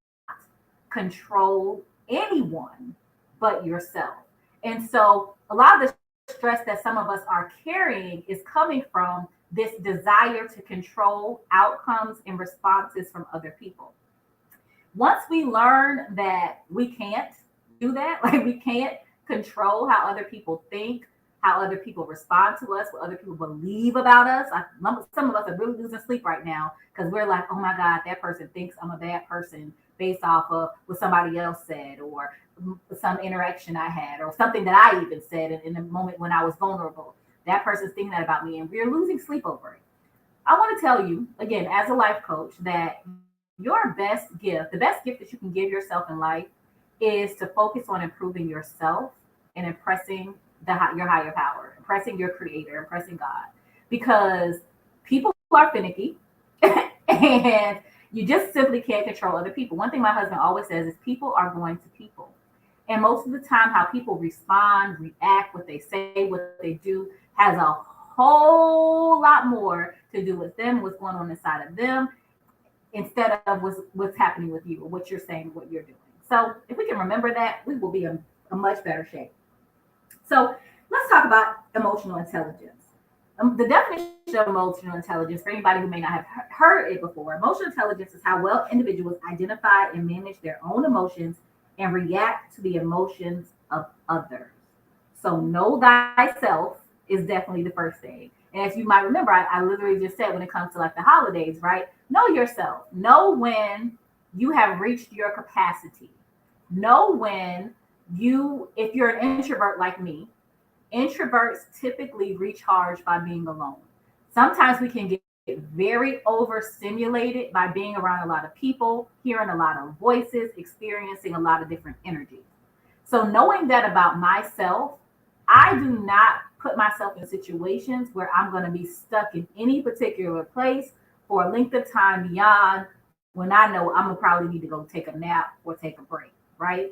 control anyone but yourself. And so a lot of the stress that some of us are carrying is coming from this desire to control outcomes and responses from other people. Once we learn that we can't do that, like we can't control how other people think, how other people respond to us, what other people believe about us. Some of us are really losing sleep right now because we're like, oh my God, that person thinks I'm a bad person based off of what somebody else said or some interaction I had or something that I even said in the moment when I was vulnerable. That person's thinking that about me and we're losing sleep over it. I want to tell you, again, as a life coach, that your best gift, the best gift that you can give yourself in life, is to focus on improving yourself and impressing your higher power, impressing your creator, impressing God. Because people are finicky and you just simply can't control other people. One thing my husband always says is people are going to people. And most of the time, how people respond, react, what they say, what they do has a whole lot more to do with them, what's going on inside of them, instead of what's happening with you or what you're saying, what you're doing. So if we can remember that, we will be in a much better shape. So let's talk about emotional intelligence. The definition of emotional intelligence, for anybody who may not have heard it before, emotional intelligence is how well individuals identify and manage their own emotions and react to the emotions of others. So know thyself is definitely the first thing. And as you might remember, I literally just said when it comes to like the holidays, right? Know yourself. Know when you have reached your capacity. Know when if you're an introvert like me, introverts typically recharge by being alone. Sometimes we can get very overstimulated by being around a lot of people, hearing a lot of voices, experiencing a lot of different energies. So knowing that about myself, I do not put myself in situations where I'm going to be stuck in any particular place for a length of time beyond when I know I'm gonna probably need to go take a nap or take a break, right?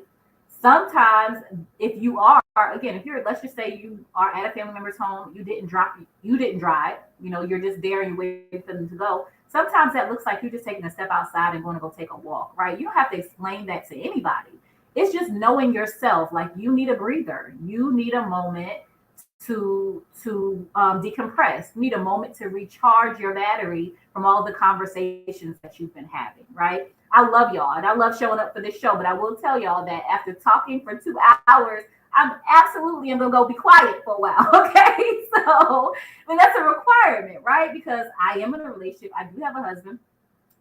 Sometimes if you are, again, if you're, let's just say you are at a family member's home, you didn't drive, you're just there and you're waiting for them to go. Sometimes that looks like you're just taking a step outside and going to go take a walk, right? You don't have to explain that to anybody. It's just knowing yourself, like you need a breather, you need a moment to decompress. You need a moment to recharge your battery from all the conversations that you've been having, right? I love y'all and I love showing up for this show, but I will tell y'all that after talking for 2 hours, I'm absolutely am gonna go be quiet for a while. Okay. So I mean that's a requirement, right? Because I am in a relationship, I do have a husband,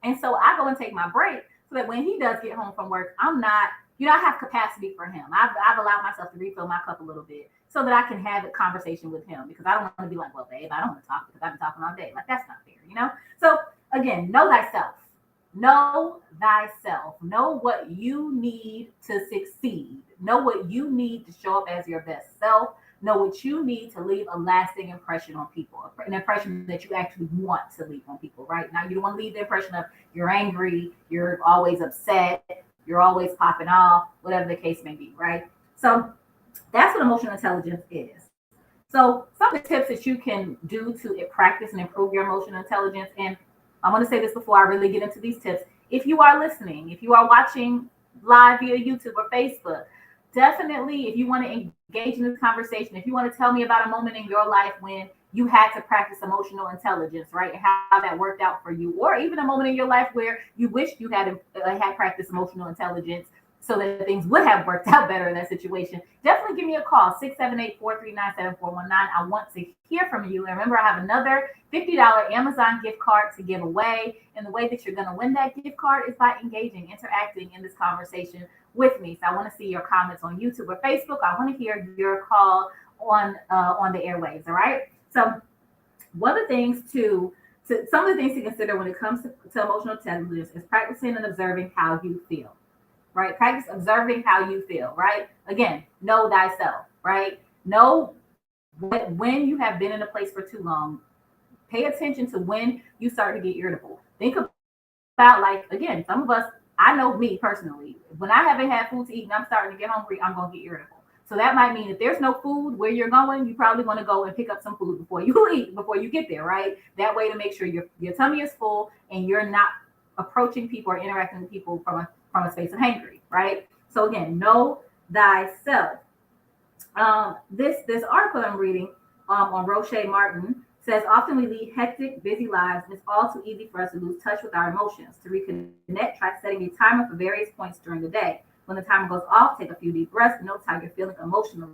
and so I go and take my break so that when he does get home from work, I'm not, I have capacity for him. I've allowed myself to refill my cup a little bit so that I can have a conversation with him because I don't want to be like, well, babe, I don't want to talk because I've been talking all day. Like, that's not fair. So again, know thyself. Know thyself. Know what you need to succeed. Know what you need to show up as your best self. Know what you need to leave a lasting impression on people, an impression that you actually want to leave on people, right? Now, you don't want to leave the impression of you're angry, you're always upset, you're always popping off, whatever the case may be, right? So that's what emotional intelligence is. So some of the tips that you can do to practice and improve your emotional intelligence, and I want to say this before I really get into these tips. If you are listening, if you are watching live via YouTube or Facebook, definitely if you want to engage in this conversation, if you want to tell me about a moment in your life when you had to practice emotional intelligence, right? And how that worked out for you, or even a moment in your life where you wished you had practiced emotional intelligence so that things would have worked out better in that situation, definitely give me a call, 678-439-7419. I want to hear from you. And remember, I have another $50 Amazon gift card to give away. And the way that you're going to win that gift card is by engaging, interacting in this conversation with me. So I want to see your comments on YouTube or Facebook. I want to hear your call on the airwaves, all right? So one of the things some of the things to consider when it comes to emotional intelligence is practicing and observing how you feel. Right? Practice observing how you feel, right? Again, know thyself, right? Know when you have been in a place for too long. Pay attention to when you start to get irritable. Think about, like, again, some of us, I know me personally, when I haven't had food to eat and I'm starting to get hungry, I'm going to get irritable. So that might mean if there's no food where you're going, you probably want to go and pick up some food before you eat, before you get there, right? That way to make sure your tummy is full and you're not approaching people or interacting with people from a space of hangry, right? So again, know thyself. This article I'm reading on Roche Martin says, often we lead hectic, busy lives, and it's all too easy for us to lose touch with our emotions. To reconnect, try setting a timer for various points during the day. When the timer goes off, take a few deep breaths and notice how you're feeling emotionally.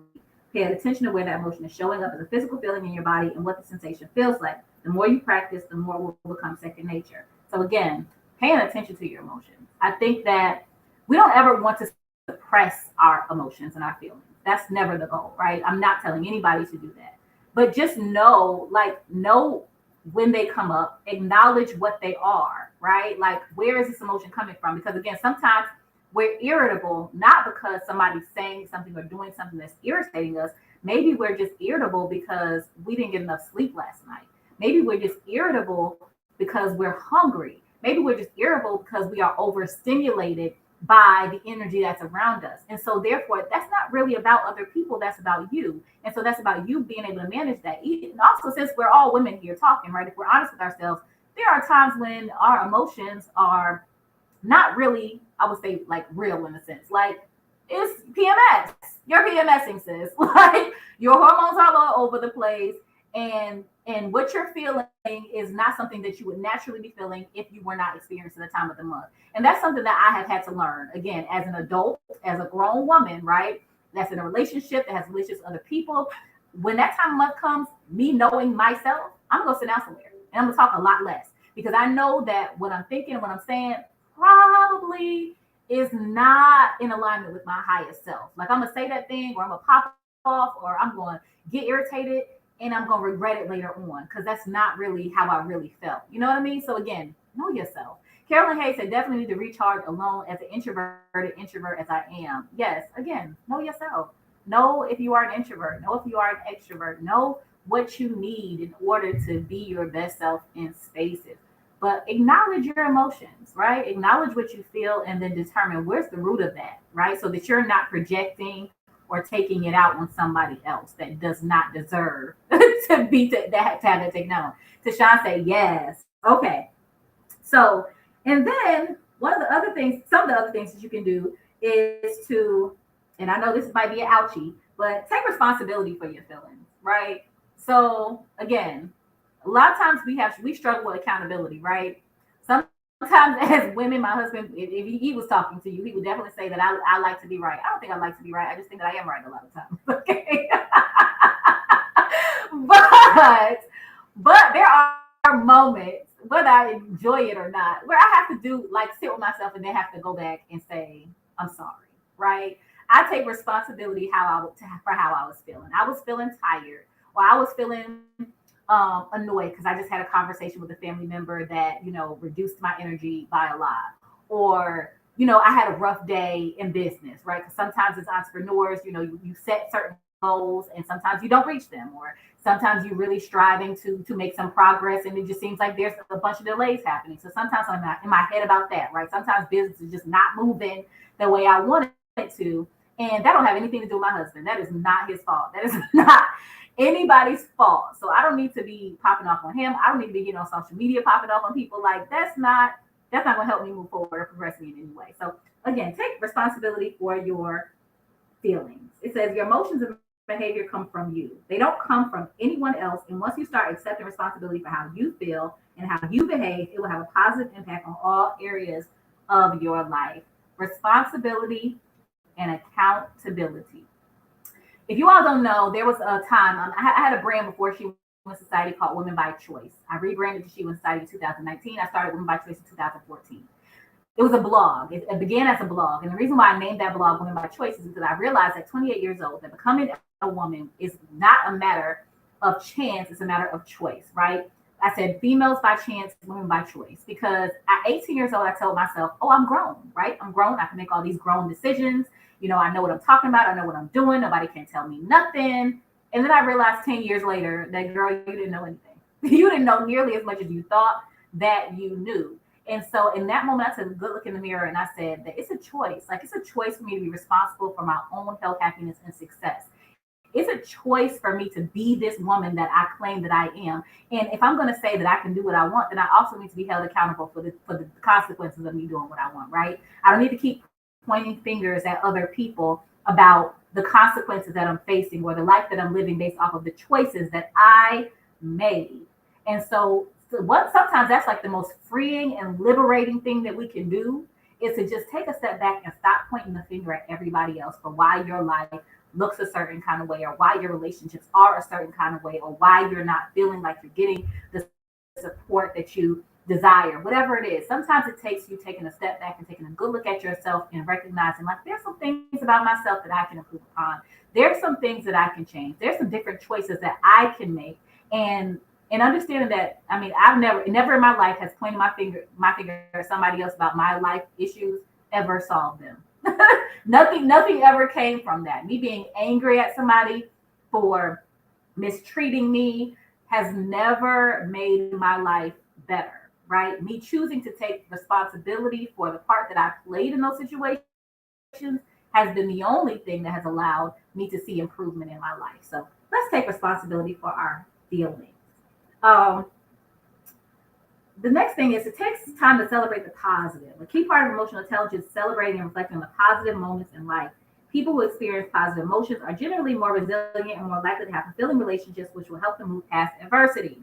Pay attention to where that emotion is showing up as a physical feeling in your body and what the sensation feels like. The more you practice, the more it will become second nature. So again, paying attention to your emotions. I think that we don't ever want to suppress our emotions and our feelings. That's never the goal, right? I'm not telling anybody to do that. But just know, know when they come up, acknowledge what they are, right? Like, where is this emotion coming from? Because again, sometimes we're irritable, not because somebody's saying something or doing something that's irritating us. Maybe we're just irritable because we didn't get enough sleep last night. Maybe we're just irritable because we're hungry. Maybe we're just irritable because we are overstimulated by the energy that's around us. And so therefore, that's not really about other people, that's about you. And so that's about you being able to manage that. And also, since we're all women here talking, right? If we're honest with ourselves, there are times when our emotions are not really, I would say, like real in a sense. Like, it's PMS. You're PMSing, sis. Like, your hormones are all over the place, and what you're feeling is not something that you would naturally be feeling if you were not experiencing the time of the month. And that's something that I have had to learn again as an adult, as a grown woman, right? That's in a relationship, that has relationships with other people. When that time of month comes, me knowing myself, I'm gonna sit down somewhere and I'm gonna talk a lot less, because I know that what I'm thinking, what I'm saying, probably is not in alignment with my highest self. Like, I'm gonna say that thing, or I'm gonna pop off, or I'm gonna get irritated and I'm gonna regret it later on, because that's not really how I really felt. You know what I mean? So again, know yourself. Carolyn Hayes said, definitely need to recharge alone as an introverted introvert as I am. Yes, again, know yourself. Know if you are an introvert. Know if you are an extrovert. Know what you need in order to be your best self in spaces. But acknowledge your emotions, right? Acknowledge what you feel and then determine where's the root of that, right? So that you're not projecting or taking it out on somebody else that does not deserve to have it taken out. Tashawn say yes. Okay. So, and then one of the other things, some of the other things that you can do is to, and I know this might be an ouchie, but take responsibility for your feelings, right? So again, a lot of times we struggle with accountability, right? Sometimes as women, my husband, if he was talking to you, he would definitely say that I like to be right. I don't think I like to be right. I just think that I am right a lot of times. Okay. but there are moments, whether I enjoy it or not, where I have to do like sit with myself and then have to go back and say, I'm sorry, right? I take responsibility for how I was feeling. I was feeling tired, or I was feeling annoyed because I just had a conversation with a family member that, reduced my energy by a lot. Or, I had a rough day in business, right? Because sometimes as entrepreneurs, you set certain goals and sometimes you don't reach them, or sometimes you're really striving to make some progress and it just seems like there's a bunch of delays happening. So sometimes I'm not in my head about that, right? Sometimes business is just not moving the way I want it to. And that don't have anything to do with my husband. That is not his fault. That is not anybody's fault. So I don't need to be popping off on him. I don't need to be getting on social media popping off on people. Like, that's not going to help me move forward or progress me in any way. So again, take responsibility for your feelings. It says your emotions and behavior come from you. They don't come from anyone else. And once you start accepting responsibility for how you feel and how you behave, it will have a positive impact on all areas of your life. Responsibility and accountability. If you all don't know, there was a time I had a brand before She Win Society called Women by Choice. I rebranded to She Win Society in 2019. I started Women by Choice in 2014. It was a blog. It began as a blog. And the reason why I named that blog Women by Choice is because I realized at 28 years old that becoming a woman is not a matter of chance, it's a matter of choice, right? I said females by chance, women by choice. Because at 18 years old, I told myself, oh, I'm grown, right? I'm grown. I can make all these grown decisions. I know what I'm talking about. I know what I'm doing. Nobody can tell me nothing. And then I realized 10 years later that, girl, you didn't know anything. You didn't know nearly as much as you thought that you knew. And so in that moment, I took a good look in the mirror and I said that it's a choice. Like, it's a choice for me to be responsible for my own health, happiness, and success. It's a choice for me to be this woman that I claim that I am. And if I'm going to say that I can do what I want, then I also need to be held accountable for the consequences of me doing what I want, right? I don't need to keep pointing fingers at other people about the consequences that I'm facing or the life that I'm living based off of the choices that I made. And so what sometimes that's like the most freeing and liberating thing that we can do is to just take a step back and stop pointing the finger at everybody else for why your life looks a certain kind of way, or why your relationships are a certain kind of way, or why you're not feeling like you're getting the support that you desire, whatever it is. Sometimes it takes you taking a step back and taking a good look at yourself and recognizing, like, there's some things about myself that I can improve upon. There's some things that I can change. There's some different choices that I can make. And understanding that, I mean, I've never in my life has pointed my finger at somebody else about my life issues ever solved them. Nothing ever came from that. Me being angry at somebody for mistreating me has never made my life better, right? Me choosing to take responsibility for the part that I played in those situations has been the only thing that has allowed me to see improvement in my life. So let's take responsibility for our feelings. Um, the next thing is, it takes time to celebrate the positive. A key part of emotional intelligence is celebrating and reflecting on the positive moments in life. People who experience positive emotions are generally more resilient and more likely to have fulfilling relationships, which will help them move past adversity.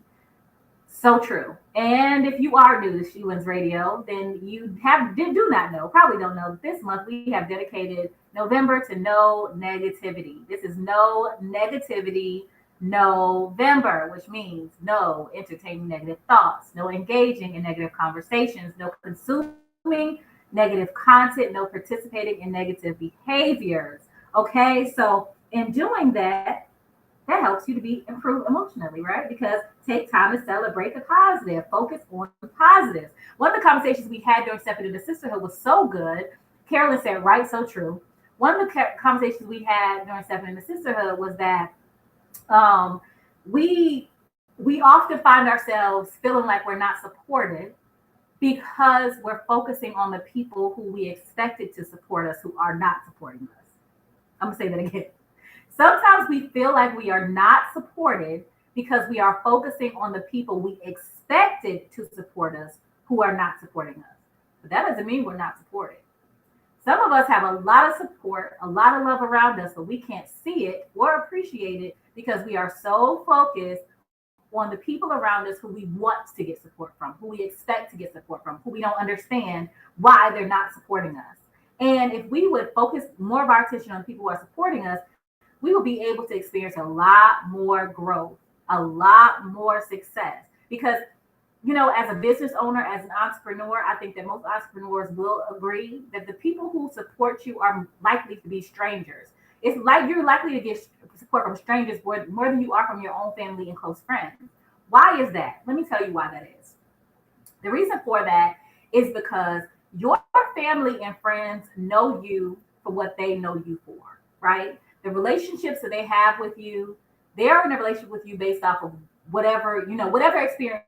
So true. And if you are new to She Wins Radio, then do not know, probably don't know that this month we have dedicated November to no negativity. This is no negativity November, which means no entertaining negative thoughts, no engaging in negative conversations, no consuming negative content, no participating in negative behaviors. Okay, so in doing that, that helps you to be improved emotionally, right? Because take time to celebrate the positive, focus on the positives. One of the conversations we had during Stepping into Sisterhood was so good. Carolyn said, right, so true. One of the conversations we had during Stepping into Sisterhood was that um, we we often find ourselves feeling like we're not supported because we're focusing on the people who we expected to support us who are not supporting us. I'm gonna say that again. Sometimes we feel like we are not supported because we are focusing on the people we expected to support us who are not supporting us. But that doesn't mean we're not supported. Some of us have a lot of support, a lot of love around us, but we can't see it or appreciate it because we are so focused on the people around us who we want to get support from, who we expect to get support from, who we don't understand why they're not supporting us. And if we would focus more of our attention on people who are supporting us, we will be able to experience a lot more growth, a lot more success. Because, as a business owner, as an entrepreneur, I think that most entrepreneurs will agree that the people who support you are likely to be strangers. It's like you're likely to get support from strangers more than you are from your own family and close friends. Why is that? Let me tell you why that is. The reason for that is because your family and friends know you for what they know you for, right? The relationships that they have with you, they're in a relationship with you based off of whatever experiences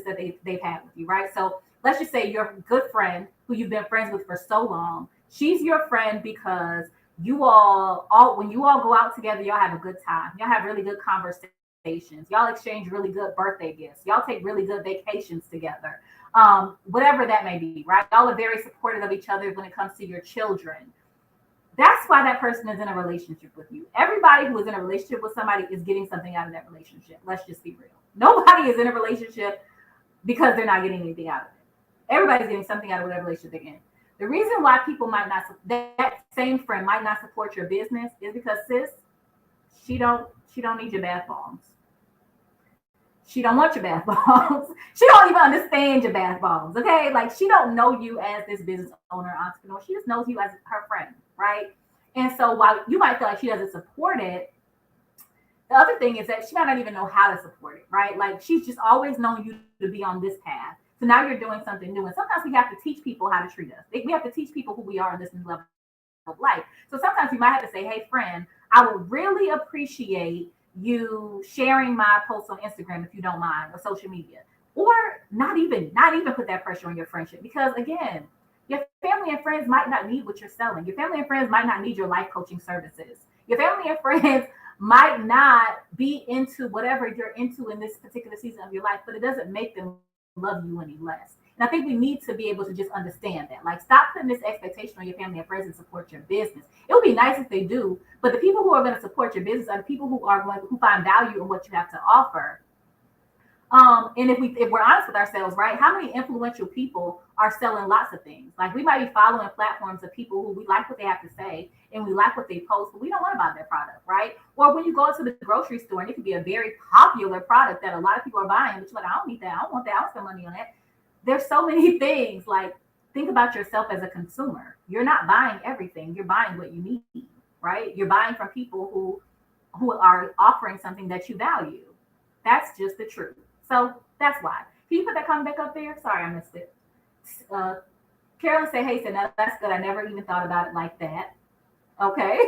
that they've had with you, right? So let's just say your good friend who you've been friends with for so long, she's your friend because you all when you all go out together, y'all have a good time. Y'all have really good conversations. Y'all exchange really good birthday gifts. Y'all take really good vacations together. Whatever that may be, right? Y'all are very supportive of each other when it comes to your children. That's why that person is in a relationship with you. Everybody who is in a relationship with somebody is getting something out of that relationship. Let's just be real. Nobody is in a relationship because they're not getting anything out of it. Everybody's getting something out of whatever relationship they're in. The reason why people might not, that same friend might not support your business is because, sis, she don't need your bath bombs. She don't want your bath bombs. She don't even understand your bath bombs. Okay, like she don't know you as this business owner, entrepreneur. She just knows you as her friend, right? And so while you might feel like she doesn't support it, the other thing is that she might not even know how to support it, right? Like she's just always known you to be on this path. So now you're doing something new. And sometimes we have to teach people how to treat us. We have to teach people who we are in this new level of life. So sometimes you might have to say, hey, friend, I would really appreciate you sharing my posts on Instagram if you don't mind, or social media. Or not even put that pressure on your friendship. Because again, your family and friends might not need what you're selling. Your family and friends might not need your life coaching services. Your family and friends might not be into whatever you're into in this particular season of your life, but it doesn't make them love you any less. And I think we need to be able to just understand that. Like, stop putting this expectation on your family and friends to support your business. It would be nice if they do, but the people who are going to support your business are the people who find value in what you have to offer. And if we're honest with ourselves, right? How many influential people are selling lots of things? Like, we might be following platforms of people who we like what they have to say and we like what they post, but we don't want to buy their product, right? Or when you go to the grocery store and it can be a very popular product that a lot of people are buying, but you're like, I don't need that. I don't want that. I don't spend money on that. there's so many things. Like, think about yourself as a consumer. You're not buying everything. You're buying what you need, right? You're buying from people who are offering something that you value. That's just the truth. So that's why. Can you put that comment back up there? Sorry, I missed it. Uh, Carolyn said, "Hey, said, no, that's good. I never even thought about it like that." Okay,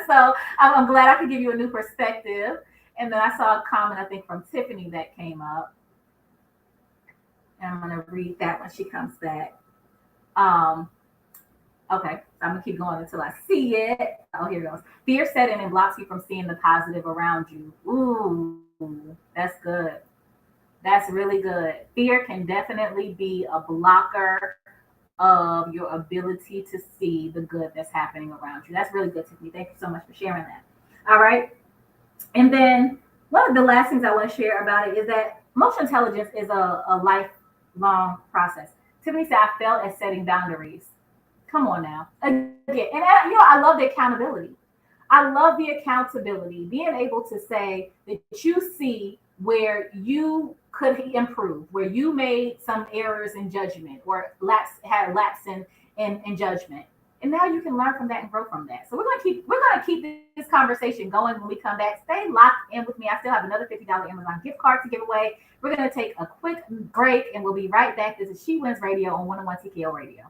so I'm glad I could give you a new perspective. And then I saw a comment I think from Tiffany that came up, and I'm gonna read that when she comes back. Um, okay, so I'm gonna keep going until I see it. Oh, here it goes. Fear set in and blocks you from seeing the positive around you. Ooh, that's good. That's really good. Fear can definitely be a blocker of your ability to see the good that's happening around you. That's really good, Tiffany. Thank you so much for sharing that. All right. And then one of the last things I want to share about it is that emotional intelligence is a lifelong process. Tiffany said, I failed at setting boundaries. Come on now. Again. And I love the accountability. I love the accountability, being able to say that you see where you could improve, where you made some errors in judgment or had a lapse in judgment. And now you can learn from that and grow from that. So we're gonna keep this conversation going when we come back. Stay locked in with me. I still have another $50 Amazon gift card to give away. We're gonna take a quick break and we'll be right back. This is She Wins Radio on 101 TKO Radio.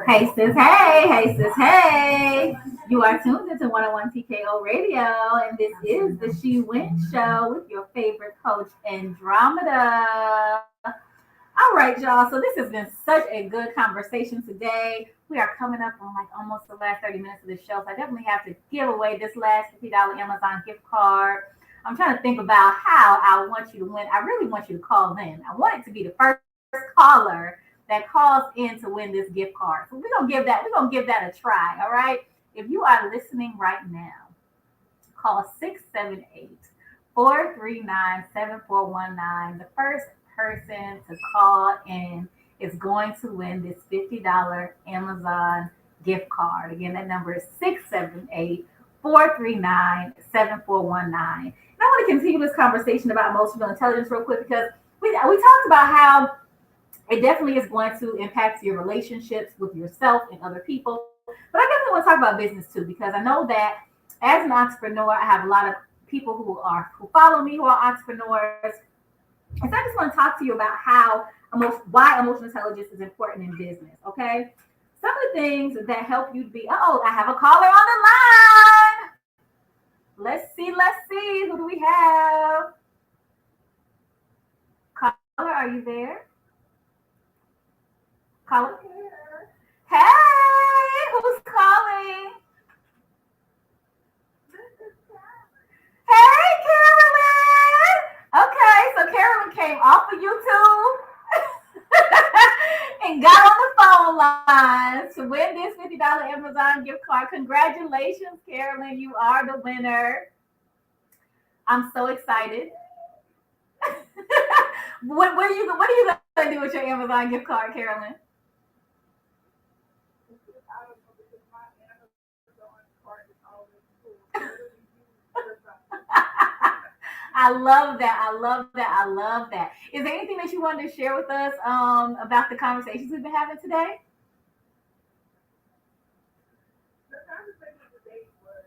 Hey sis, hey. You are tuned into 101 TKO Radio, and this is the She Wins Show with your favorite coach, Andromeda. All right, y'all. So this has been such a good conversation today. We are coming up on like almost the last 30 minutes of the show. So I definitely have to give away this last $50 Amazon gift card. I'm trying to think about how I want you to win. I really want you to call in. I want it to be the first caller that calls in to win this gift card. So we're gonna give that a try. All right. If you are listening right now, call 678-439-7419. The first person to call in is going to win this $50 Amazon gift card. Again, that number is 678-439-7419. And I want to continue this conversation about emotional intelligence real quick because we talked about how it definitely is going to impact your relationships with yourself and other people. But I definitely want to talk about business too, because I know that as an entrepreneur, I have a lot of people who follow me who are entrepreneurs. And so I just want to talk to you about why emotional intelligence is important in business. Okay. Some of the things that help you to be, I have a caller on the line. Let's see. Who do we have? Caller, are you there? Caller? Hey, who's calling? Hey, Carolyn. Okay, so Carolyn came off of YouTube and got on the phone line to win this $50 Amazon gift card. Congratulations, Carolyn. You are the winner. I'm so excited. What are you going to do with your Amazon gift card, Carolyn? I love that. Is there anything that you wanted to share with us about the conversations we've been having today? The conversation today was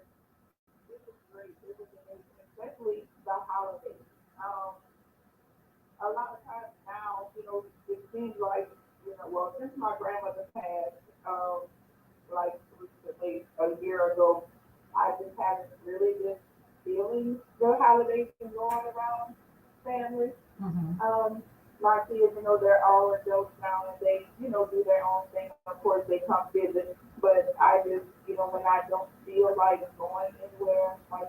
great. It was amazing, especially the holidays. A lot of times now, it seems like, well, since my grandmother passed, like recently, a year ago, I just haven't really been feeling the holidays been going around family. Mm-hmm. My kids, they're all adults now and they, do their own thing. Of course, they come visit, but I just, when I don't feel like going anywhere, like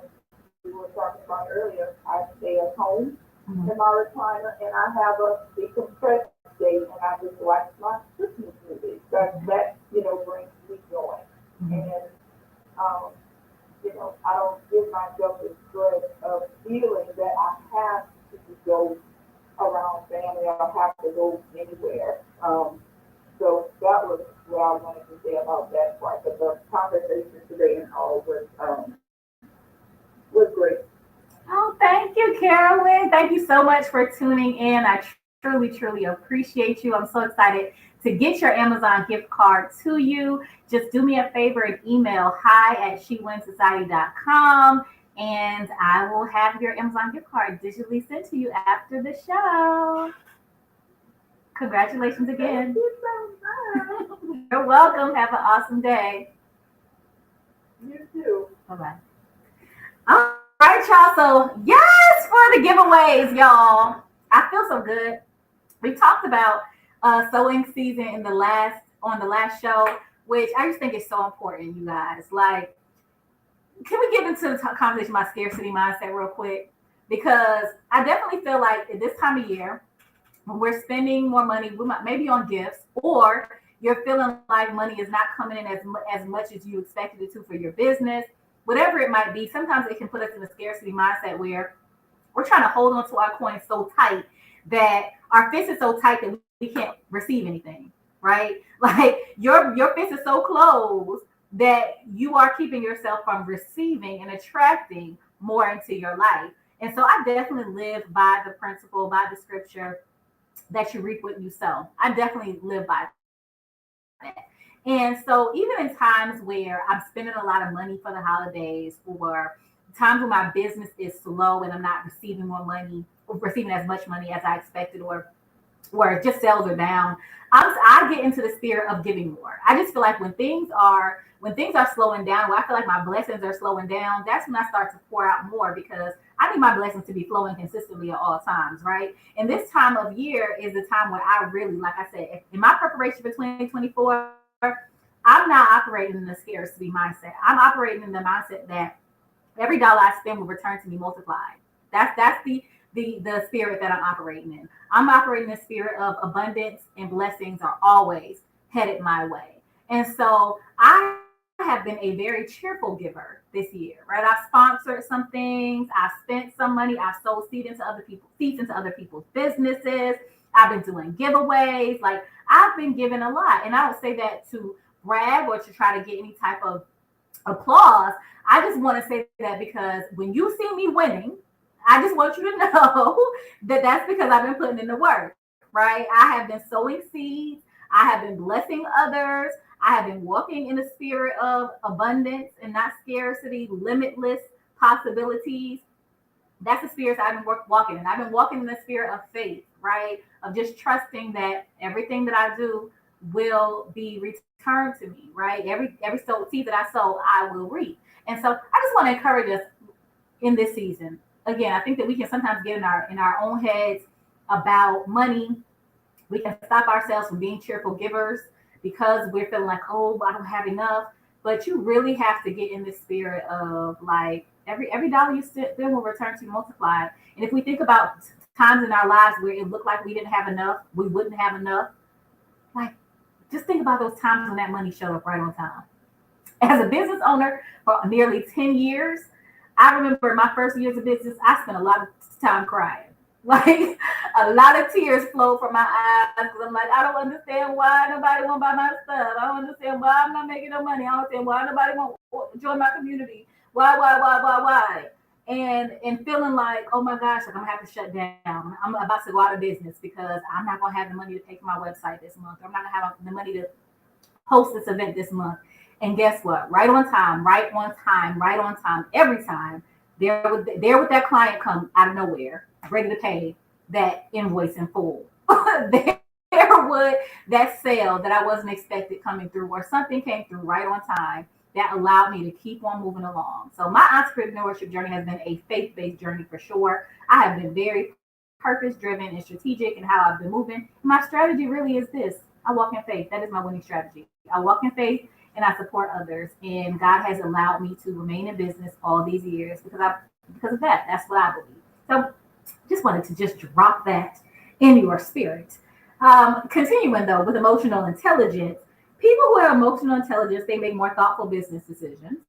we were talking about earlier, I stay at home in my recliner and I have a decompressed day and I just watch my Christmas movies. That brings me joy. Mm-hmm. And, I don't give myself the stress of feeling that I have to go around family or have to go anywhere. So that was what I wanted to say about that part. But the conversation today and all was great. Oh, thank you, Carolyn. Thank you so much for tuning in. I truly appreciate you. I'm so excited to get your Amazon gift card to you. Just do me a favor and email hi@shewinsociety.com and I will have your Amazon gift card digitally sent to you after the show. Congratulations again. Thank you so much. You're welcome. Have an awesome day. You too. Bye-bye. All right, y'all. So, yes, for the giveaways, y'all. I feel so good. We talked about sewing season on the last show, which I just think is so important, you guys. Like, can we get into the conversation about scarcity mindset real quick? Because I definitely feel like at this time of year, when we're spending more money, maybe on gifts, or you're feeling like money is not coming in as much as you expected it to for your business, whatever it might be, sometimes it can put us in a scarcity mindset where we're trying to hold on to our coins so tight that our fist is so tight that we can't receive anything, right? Like your fist is so closed that you are keeping yourself from receiving and attracting more into your life. And so I definitely live by the principle, by the scripture that you reap what you sow. I definitely live by that. And so even in times where I'm spending a lot of money for the holidays, or times when my business is slow and I'm not receiving more money, or receiving as much money as I expected, or where just sales are down, I get into the spirit of giving more. I just feel like when things are slowing down, when I feel like my blessings are slowing down, that's when I start to pour out more because I need my blessings to be flowing consistently at all times, right? And this time of year is the time where I really, like I said, in my preparation for 2024, I'm not operating in the scarcity mindset. I'm operating in the mindset that every dollar I spend will return to me multiplied. That's the spirit that I'm operating in. I'm operating in the spirit of abundance and blessings are always headed my way. And so I have been a very cheerful giver this year, right? I sponsored some things, I spent some money, I sold seeds into other people's businesses. I've been doing giveaways. Like I've been giving a lot. And I don't say that to brag or to try to get any type of applause. I just want to say that because when you see me winning, I just want you to know that that's because I've been putting in the work, right? I have been sowing seeds. I have been blessing others. I have been walking in the spirit of abundance and not scarcity, limitless possibilities. That's the spirit I've been walking in. I've been walking in the spirit of faith, right? Of just trusting that everything that I do will be returned to me, right? Every seed that I sow, I will reap. And so I just want to encourage us in this season. Again, I think that we can sometimes get in our own heads about money. We can stop ourselves from being cheerful givers because we're feeling like, oh, I don't have enough. But you really have to get in the spirit of like every dollar you spend will return to you multiplied. And if we think about times in our lives where it looked like we didn't have enough, we wouldn't have enough. Like just think about those times when that money showed up right on time. As a business owner for nearly 10 years, I remember my first years of business, I spent a lot of time crying. Like a lot of tears flowed from my eyes because I'm like, I don't understand why nobody won't buy my stuff. I don't understand why I'm not making no money. I don't understand why nobody won't join my community. Why? And feeling like, oh my gosh, like I'm gonna have to shut down. I'm about to go out of business because I'm not gonna have the money to pay for my website this month. I'm not gonna have the money to host this event this month. And guess what? Right on time, every time. There would that client come out of nowhere, ready to pay that invoice in full. There would that sale that I wasn't expected coming through, or something came through right on time that allowed me to keep on moving along. So my entrepreneurship journey has been a faith-based journey for sure. I have been very purpose-driven and strategic in how I've been moving. My strategy really is this: I walk in faith. That is my winning strategy. I walk in faith and I support others. And God has allowed me to remain in business all these years because of that. That's what I believe. So just wanted to just drop that in your spirit. Continuing though with emotional intelligence, people who have emotional intelligence, they make more thoughtful business decisions.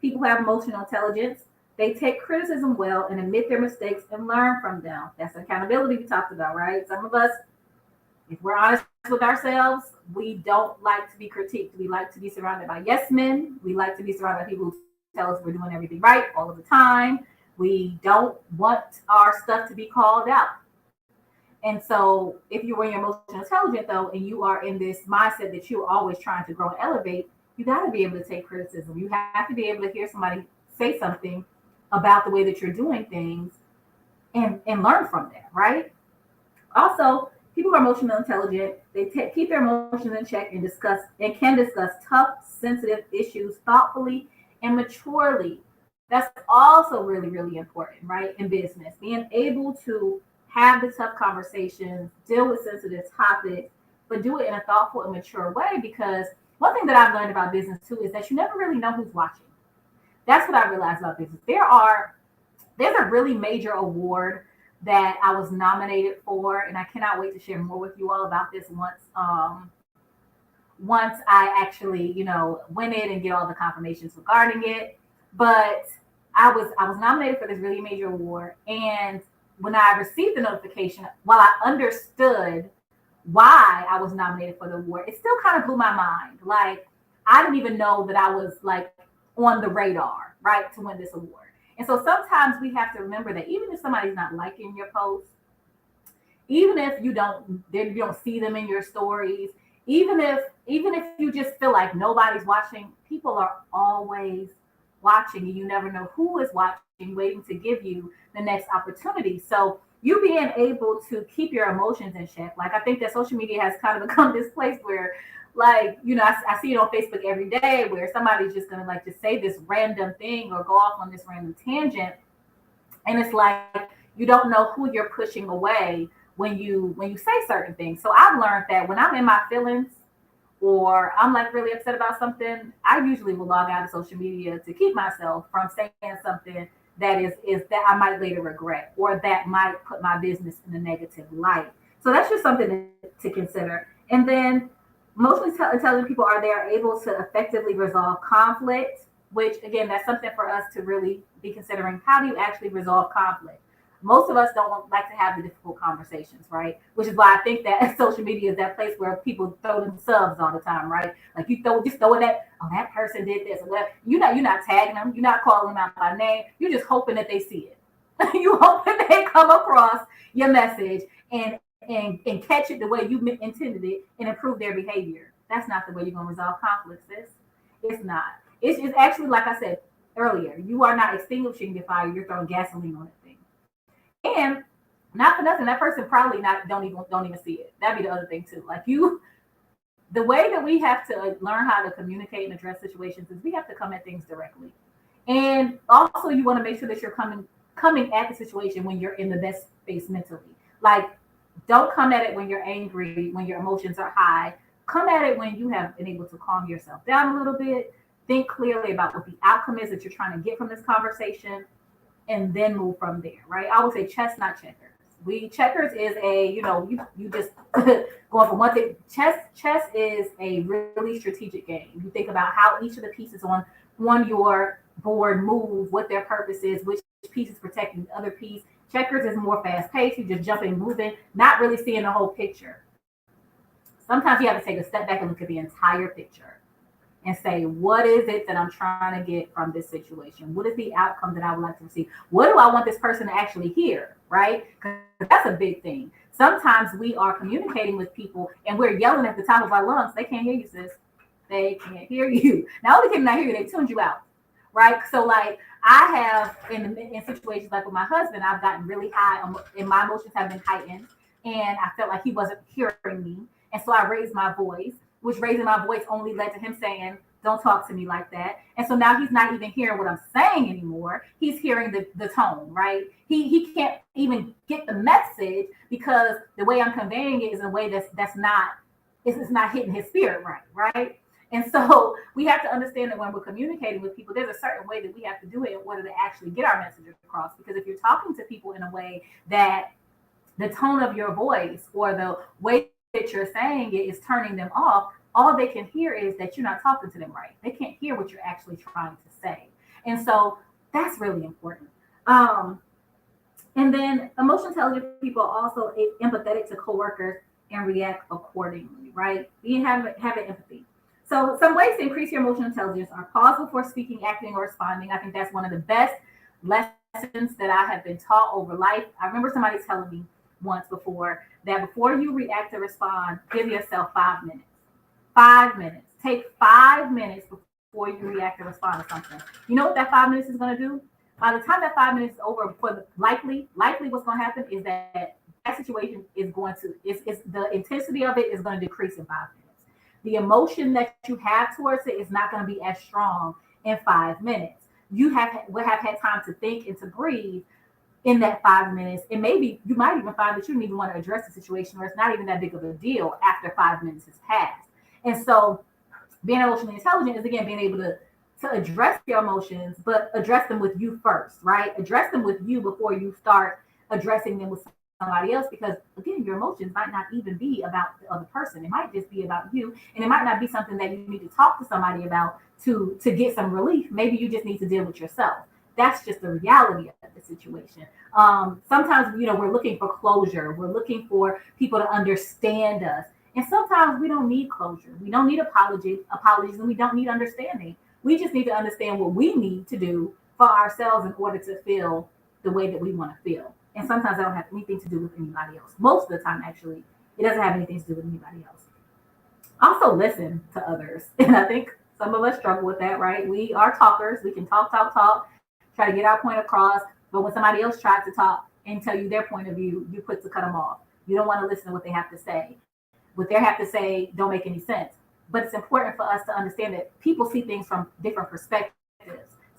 People who have emotional intelligence, they take criticism well and admit their mistakes and learn from them. That's accountability we talked about, right? Some of us, if we're honest with ourselves, we don't like to be critiqued. We like to be surrounded by yes men. We like to be surrounded by people who tell us we're doing everything right all of the time. We don't want our stuff to be called out. And so if you're in your emotional intelligent though, and you are in this mindset that you're always trying to grow and elevate, you got to be able to take criticism. You have to be able to hear somebody say something about the way that you're doing things and learn from that, right? Also, people who are emotionally intelligent, they keep their emotions in check and can discuss tough, sensitive issues thoughtfully and maturely. That's also really, really important, right? In business, being able to have the tough conversations, deal with sensitive topics, but do it in a thoughtful and mature way. Because one thing that I've learned about business too is that you never really know who's watching. That's what I realized about business. There's a really major award that I was nominated for, and I cannot wait to share more with you all about this once I actually, win it and get all the confirmations regarding it. But I was nominated for this really major award, and when I received the notification, while I understood why I was nominated for the award, it still kind of blew my mind. Like I didn't even know that I was like on the radar, right, to win this award. And so sometimes we have to remember that even if somebody's not liking your post, even if you don't see them in your stories, even if you just feel like nobody's watching, people are always watching, and you never know who is watching, waiting to give you the next opportunity. So you being able to keep your emotions in check. Like, I think that social media has kind of become this place where, like, I see it on Facebook every day where somebody's just gonna like just say this random thing or go off on this random tangent, and it's like you don't know who you're pushing away when you say certain things. So I've learned that when I'm in my feelings or I'm like really upset about something, I usually will log out of social media to keep myself from saying something that is that I might later regret or that might put my business in a negative light. So that's just something to consider. And then mostly intelligent people are they are able to effectively resolve conflict, which again, that's something for us to really be considering. How do you actually resolve conflict? Most of us don't like to have the difficult conversations, right? Which is why I think that social media is that place where people throw themselves all the time, right? Like you throw it at, oh, that person did this or that. You're not tagging them, you're not calling them out by name. You're just hoping that they see it. You hoping they come across your message and catch it the way you intended it and improve their behavior. That's not the way you're gonna resolve conflicts, sis. It's not. It's actually like I said earlier. You are not extinguishing the fire. You're throwing gasoline on it. And not for nothing, that person probably not don't even see it. That'd be the other thing too. Like the way that we have to learn how to communicate and address situations is we have to come at things directly. And also you want to make sure that you're coming at the situation when you're in the best space mentally. Like don't come at it when you're angry, when your emotions are high. Come at it when you have been able to calm yourself down a little bit. Think clearly about what the outcome is that you're trying to get from this conversation and then move from there, right? I would say chess, not checkers. We checkers is you just going from one thing. Chess is a really strategic game. You think about how each of the pieces on your board move, what their purpose is, which piece is protecting the other piece. Checkers is more fast paced. You just jumping, moving, not really seeing the whole picture. Sometimes you have to take a step back and look at the entire picture and say, what is it that I'm trying to get from this situation? What is the outcome that I would like to receive? What do I want this person to actually hear, right? Because that's a big thing. Sometimes we are communicating with people and we're yelling at the top of our lungs. They can't hear you, sis. They can't hear you. Not only can they not hear you, they tuned you out, right? So like I have in situations like with my husband, I've gotten really high and my emotions have been heightened and I felt like he wasn't hearing me. And so I raised my voice, which raising my voice only led to him saying, don't talk to me like that. And so now he's not even hearing what I'm saying anymore. He's hearing the tone, right? He can't even get the message because the way I'm conveying it is in a way that's not it's not hitting his spirit right? And so we have to understand that when we're communicating with people, there's a certain way that we have to do it in order to actually get our message across. Because if you're talking to people in a way that the tone of your voice or the way that you're saying it is turning them off, all they can hear is that you're not talking to them right. They can't hear what you're actually trying to say. And so that's really important. And then emotional intelligent people are also empathetic to coworkers and react accordingly, right? You have empathy. So some ways to increase your emotional intelligence are pause before speaking, acting, or responding. I think that's one of the best lessons that I have been taught over life. I remember somebody telling me once before that before you react or respond, give yourself 5 minutes. 5 minutes. Take 5 minutes before you react or respond to something. You know what that 5 minutes is going to do? By the time that 5 minutes is over, likely what's going to happen is that situation is going to, it's the intensity of it is going to decrease in 5 minutes. The emotion that you have towards it is not going to be as strong in 5 minutes. You will have had time to think and to breathe in that 5 minutes. And maybe you might even find that you don't even want to address the situation or it's not even that big of a deal after 5 minutes has passed. And so being emotionally intelligent is again being able to address your emotions, but address them with you first, right? Address them with you before you start addressing them with somebody else, because again, your emotions might not even be about the other person. It might just be about you, and it might not be something that you need to talk to somebody about to get some relief. Maybe you just need to deal with yourself. That's just the reality of the situation. Sometimes, we're looking for closure. We're looking for people to understand us. And sometimes we don't need closure. We don't need apologies, and we don't need understanding. We just need to understand what we need to do for ourselves in order to feel the way that we want to feel. And sometimes that don't have anything to do with anybody else. Most of the time, actually, it doesn't have anything to do with anybody else. Also listen to others. And I think some of us struggle with that, right? We are talkers. We can talk, try to get our point across. But when somebody else tries to talk, and tell you their point of view, you quick to cut them off. You don't want to listen to what they have to say. What they have to say don't make any sense. But it's important for us to understand that people see things from different perspectives.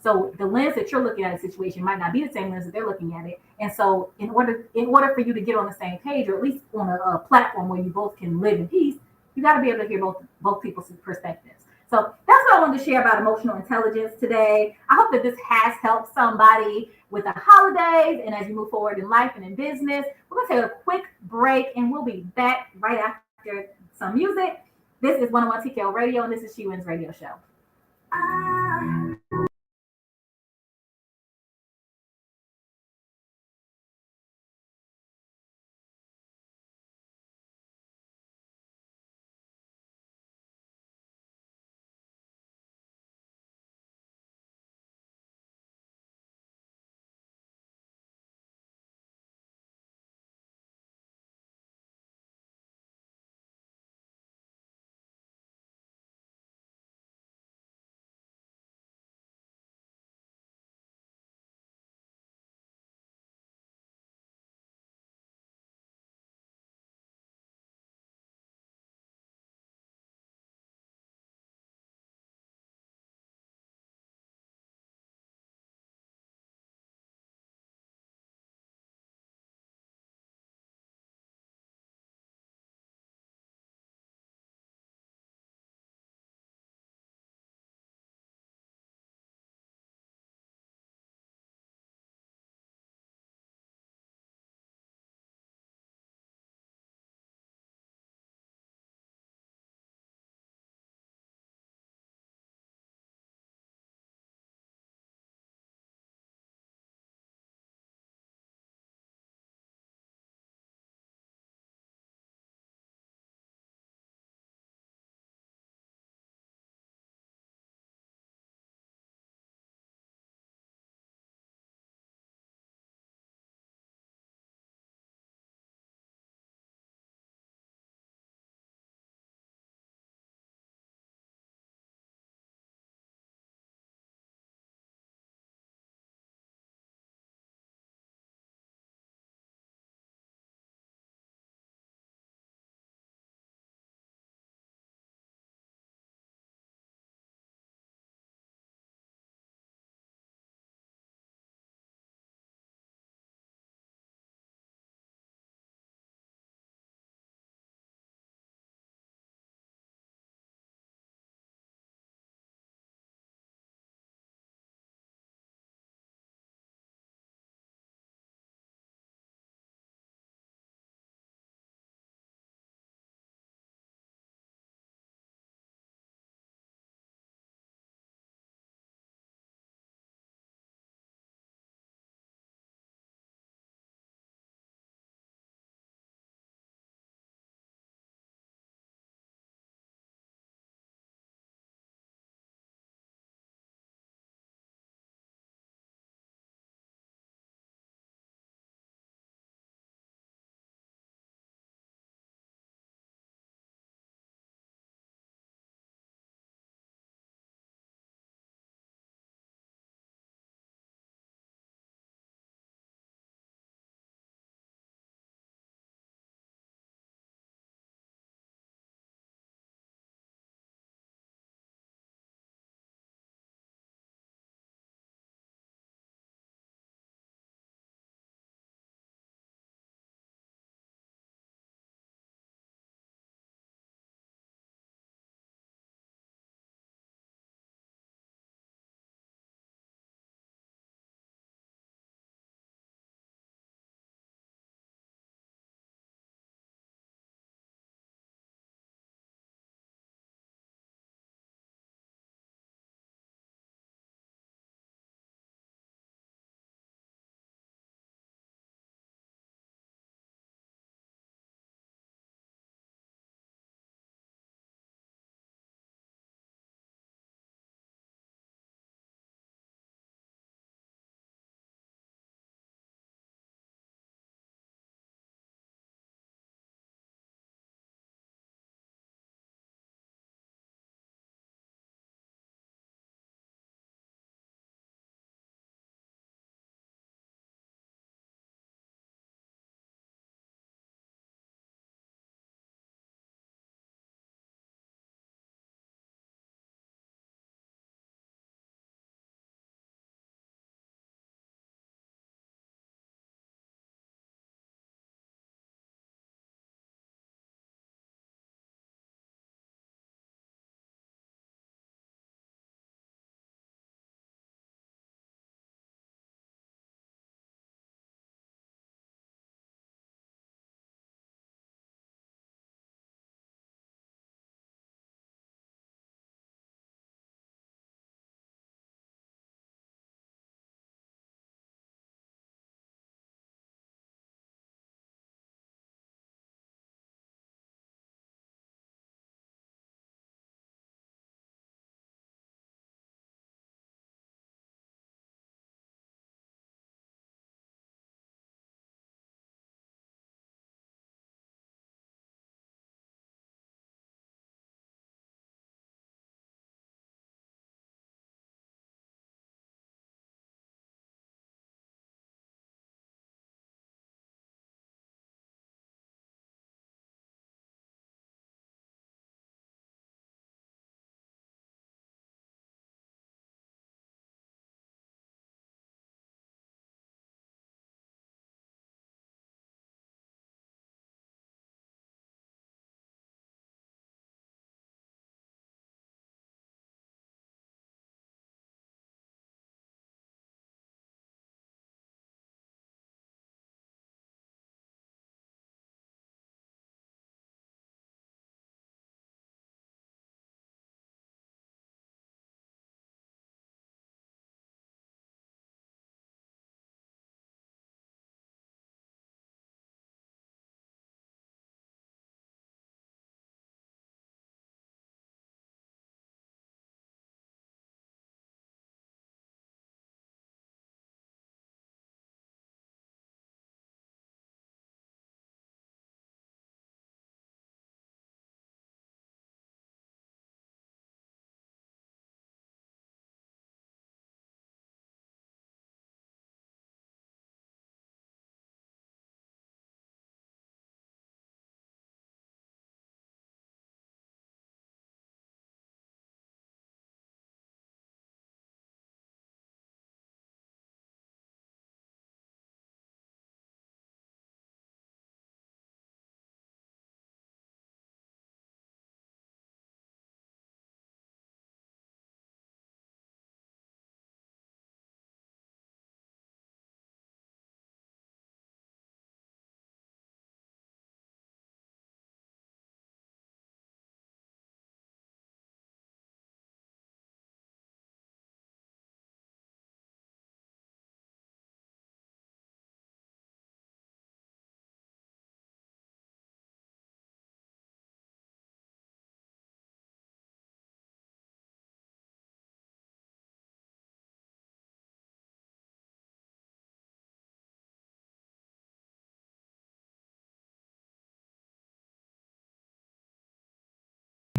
So the lens that you're looking at a situation might not be the same lens that they're looking at it. And so in order for you to get on the same page, or at least on a platform where you both can live in peace, you got to be able to hear both people's perspectives. So that's what I wanted to share about emotional intelligence today. I hope that this has helped somebody with the holidays and as you move forward in life and in business. We're going to take a quick break and we'll be back right after some music. This is 101 TKO Radio and this is She Wins Radio Show.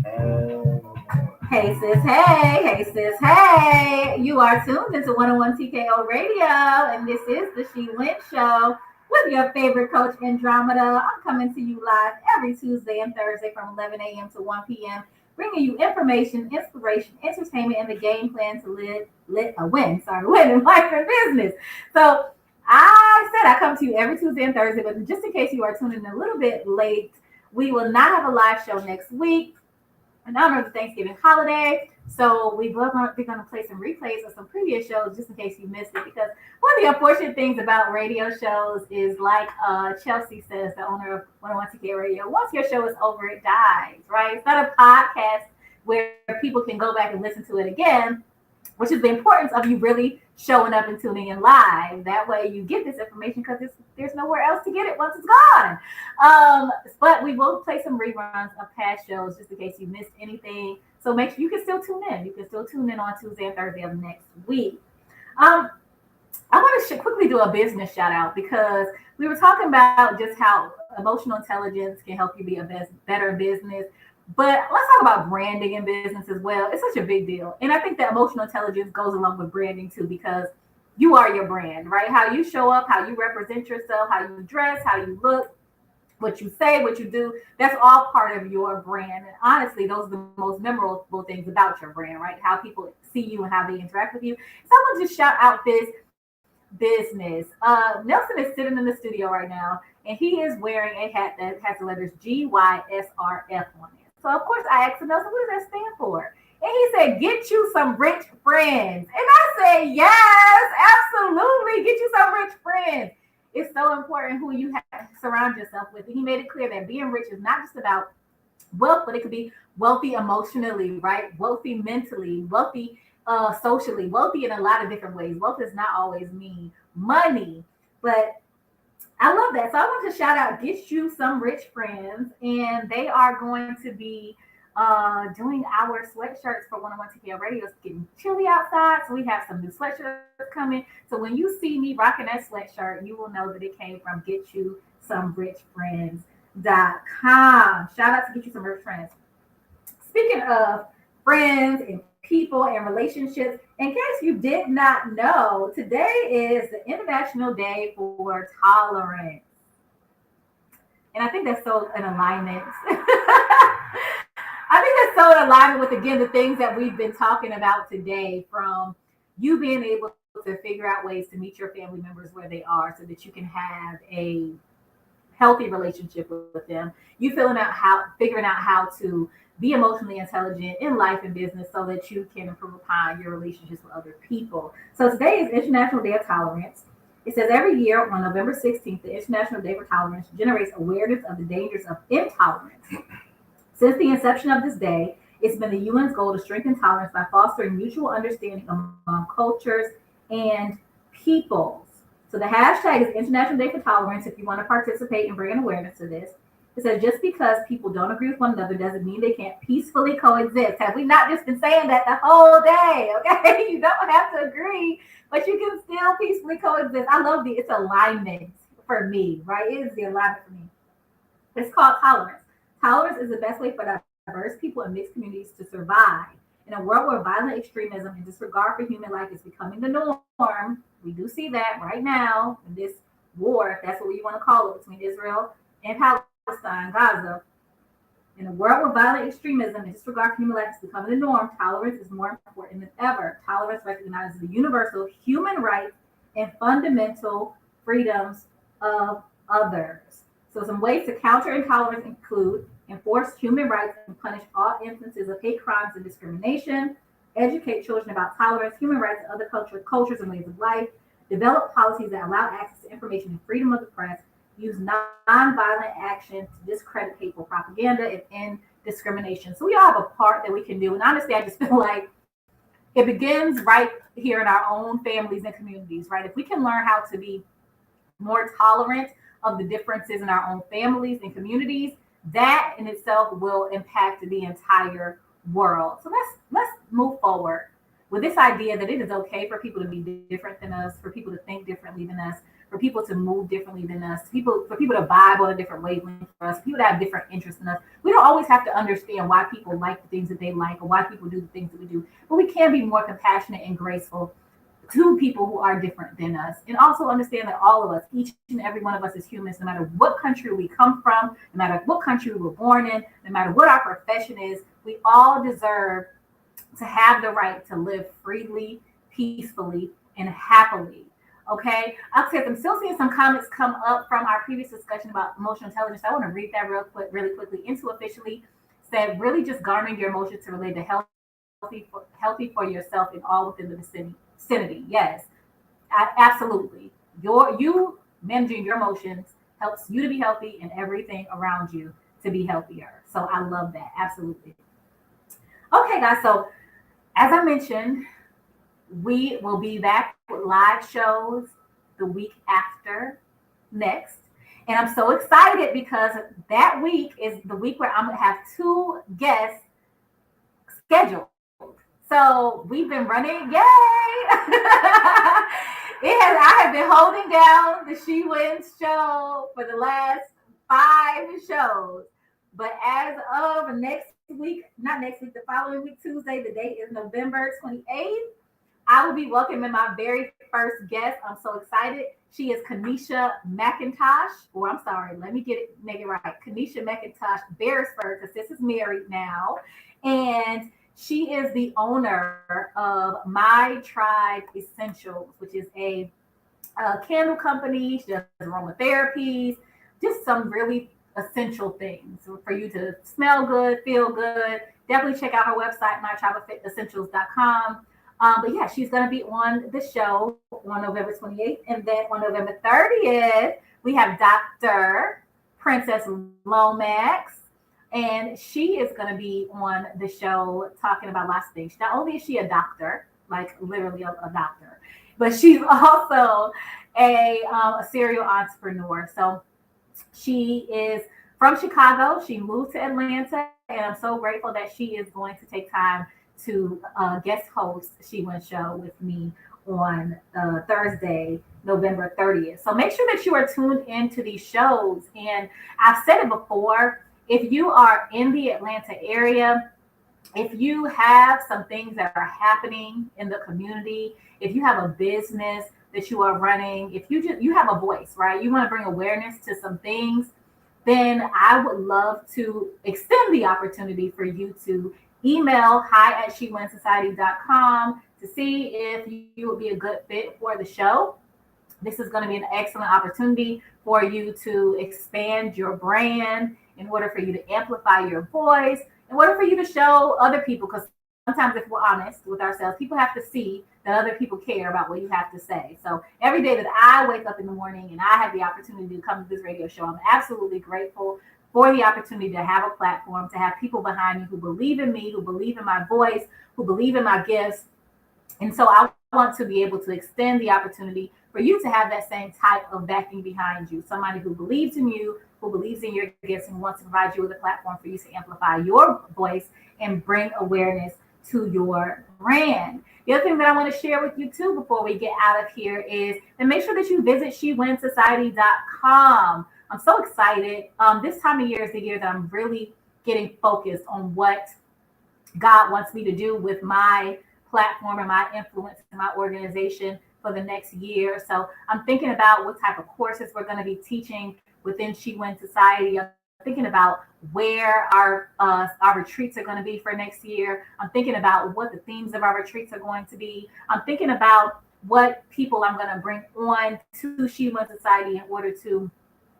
And Hey sis, hey sis, hey. You are tuned into 101 TKO Radio, and this is the She Went Show with your favorite coach, Andromeda. I'm coming to you live every Tuesday and Thursday from 11 a.m. to 1 p.m., bringing you information, inspiration, entertainment, and the game plan to win in life and business. So I said I come to you every Tuesday and Thursday, but just in case you are tuning in a little bit late, we will not have a live show next week in honor of the Thanksgiving holiday. So we're going to play some replays of some previous shows just in case you missed it. Because one of the unfortunate things about radio shows is, like Chelsea says, the owner of 101 TK Radio, once your show is over, it dies, right? It's not a podcast where people can go back and listen to it again, which is the importance of you really showing up and tuning in live. That way you get this information because there's nowhere else to get it once it's gone. But we will play some reruns of past shows just in case you missed anything. So make sure you can still tune in. You can still tune in on Tuesday and Thursday of next week. I want to quickly do a business shout out because we were talking about just how emotional intelligence can help you be a better business. But let's talk about branding in business as well. It's such a big deal. And I think that emotional intelligence goes along with branding too, because you are your brand, right? How you show up, how you represent yourself, how you dress, how you look, what you say, what you do, that's all part of your brand. And honestly, those are the most memorable things about your brand, right? How people see you and how they interact with you. So I want to just shout out this business. Nelson is sitting in the studio right now, and he is wearing a hat that has the letters GYSRF on it. So of course I asked him, Nelson, what does that stand for? And he said, get you some rich friends. And I said, yes, absolutely. Get you some rich friends. It's so important who you surround yourself with. And he made it clear that being rich is not just about wealth, but it could be wealthy emotionally, right? Wealthy mentally, wealthy socially, wealthy in a lot of different ways. Wealth does not always mean money, but I love that. So I want to shout out Get You Some Rich Friends, and they are going to be doing our sweatshirts for 101 TKO Radio. It's getting chilly outside, so we have some new sweatshirts coming. So when you see me rocking that sweatshirt, you will know that it came from Get You Some Rich Friends.com. Shout out to Get You Some Rich Friends. Speaking of friends and people and relationships, in case you did not know, today is the International Day for Tolerance. And I think that's so in alignment. I think that's so in alignment with, again, the things that we've been talking about today, from you being able to figure out ways to meet your family members where they are so that you can have a healthy relationship with them. You figuring out how to be emotionally intelligent in life and business so that you can improve upon your relationships with other people. So today is International Day of Tolerance. It says every year on November 16th, the International Day for Tolerance generates awareness of the dangers of intolerance. Since the inception of this day, it's been the UN's goal to strengthen tolerance by fostering mutual understanding among cultures and peoples. So the hashtag is International Day for Tolerance if you want to participate and bring an awareness to this. It says just because people don't agree with one another doesn't mean they can't peacefully coexist. Have we not just been saying that the whole day? Okay, you don't have to agree, but you can still peacefully coexist. I love it's alignment for me, right? It is the alignment for me. It's called tolerance. Tolerance is the best way for diverse people and mixed communities to survive. In a world where violent extremism and disregard for human life is becoming the norm, we do see that right now in this war, if that's what you want to call it, between Israel and Palestine, Gaza. In a world where violent extremism and disregard for human life is becoming the norm, tolerance is more important than ever. Tolerance recognizes the universal human rights and fundamental freedoms of others. So some ways to counter intolerance include enforce human rights and punish all instances of hate crimes and discrimination, educate children about tolerance, human rights, and other cultures and ways of life, develop policies that allow access to information and freedom of the press, use non-violent action to discredit hateful propaganda, and end discrimination. So we all have a part that we can do. And honestly, I just feel like it begins right here in our own families and communities, right? If we can learn how to be more tolerant of the differences in our own families and communities, that in itself will impact the entire world. So let's move forward with this idea that it is okay for people to be different than us, for people to think differently than us, for people to move differently than us, for people to vibe on a different wavelength for us, people to have different interests in us. We don't always have to understand why people like the things that they like or why people do the things that we do, but we can be more compassionate and graceful to people who are different than us, and also understand that all of us, each and every one of us, is humans, no matter what country we come from, no matter what country we were born in, no matter what our profession is. We all deserve to have the right to live freely, peacefully, and happily. Okay, I'm still seeing some comments come up from our previous discussion about emotional intelligence. I want to read that really quickly. Into officially said, really just garnering your emotions to relate to healthy for yourself and all within the vicinity. Yes, absolutely. You managing your emotions helps you to be healthy and everything around you to be healthier. So I love that. Absolutely. Okay, guys. So as I mentioned, we will be back with live shows the week after next. And I'm so excited because that week is the week where I'm going to have two guests scheduled. So we've been running, yay! I have been holding down the She Wins show for the last 5 shows. But as of next week, not next week, the following week, Tuesday, the date is November 28th. I will be welcoming my very first guest. I'm so excited. She is Kanisha McIntosh, or I'm sorry, let me make it right. Kanisha McIntosh Beresford, because this is married now. And she is the owner of My Tribe Essentials, which is a candle company. She does aromatherapies, just some really essential things for you to smell good, feel good. Definitely check out her website, mytribeessentials.com. But yeah, she's going to be on the show on November 28th. And then on November 30th, we have Dr. Princess Lomax. And she is going to be on the show talking about lots of things. Not only is she a doctor, like literally a doctor, but she's also a serial entrepreneur. So she is from Chicago. She moved to Atlanta. And I'm so grateful that she is going to take time to guest host She Wins Show with me on Thursday, November 30th. So make sure that you are tuned into these shows. And I've said it before, if you are in the Atlanta area, if you have some things that are happening in the community, if you have a business that you are running, if you have a voice, right? You want to bring awareness to some things, then I would love to extend the opportunity for you to email hi@shewinsociety.com to see if you would be a good fit for the show. This is going to be an excellent opportunity for you to expand your brand, in order for you to amplify your voice, in order for you to show other people, because sometimes if we're honest with ourselves, people have to see that other people care about what you have to say. So every day that I wake up in the morning and I have the opportunity to come to this radio show, I'm absolutely grateful for the opportunity to have a platform, to have people behind me who believe in me, who believe in my voice, who believe in my gifts. And so I want to be able to extend the opportunity for you to have that same type of backing behind you. Somebody who believes in you, who believes in your gifts, and wants to provide you with a platform for you to amplify your voice and bring awareness to your brand. The other thing that I want to share with you too before we get out of here is to make sure that you visit shewinsociety.com. I'm so excited. This time of year is the year that I'm really getting focused on what God wants me to do with my platform and my influence and my organization for the next year. So I'm thinking about what type of courses we're going to be teaching within She Wins Society. I'm thinking about where our retreats are going to be for next year. I'm thinking about what the themes of our retreats are going to be. I'm thinking about what people I'm going to bring on to She Wins Society in order to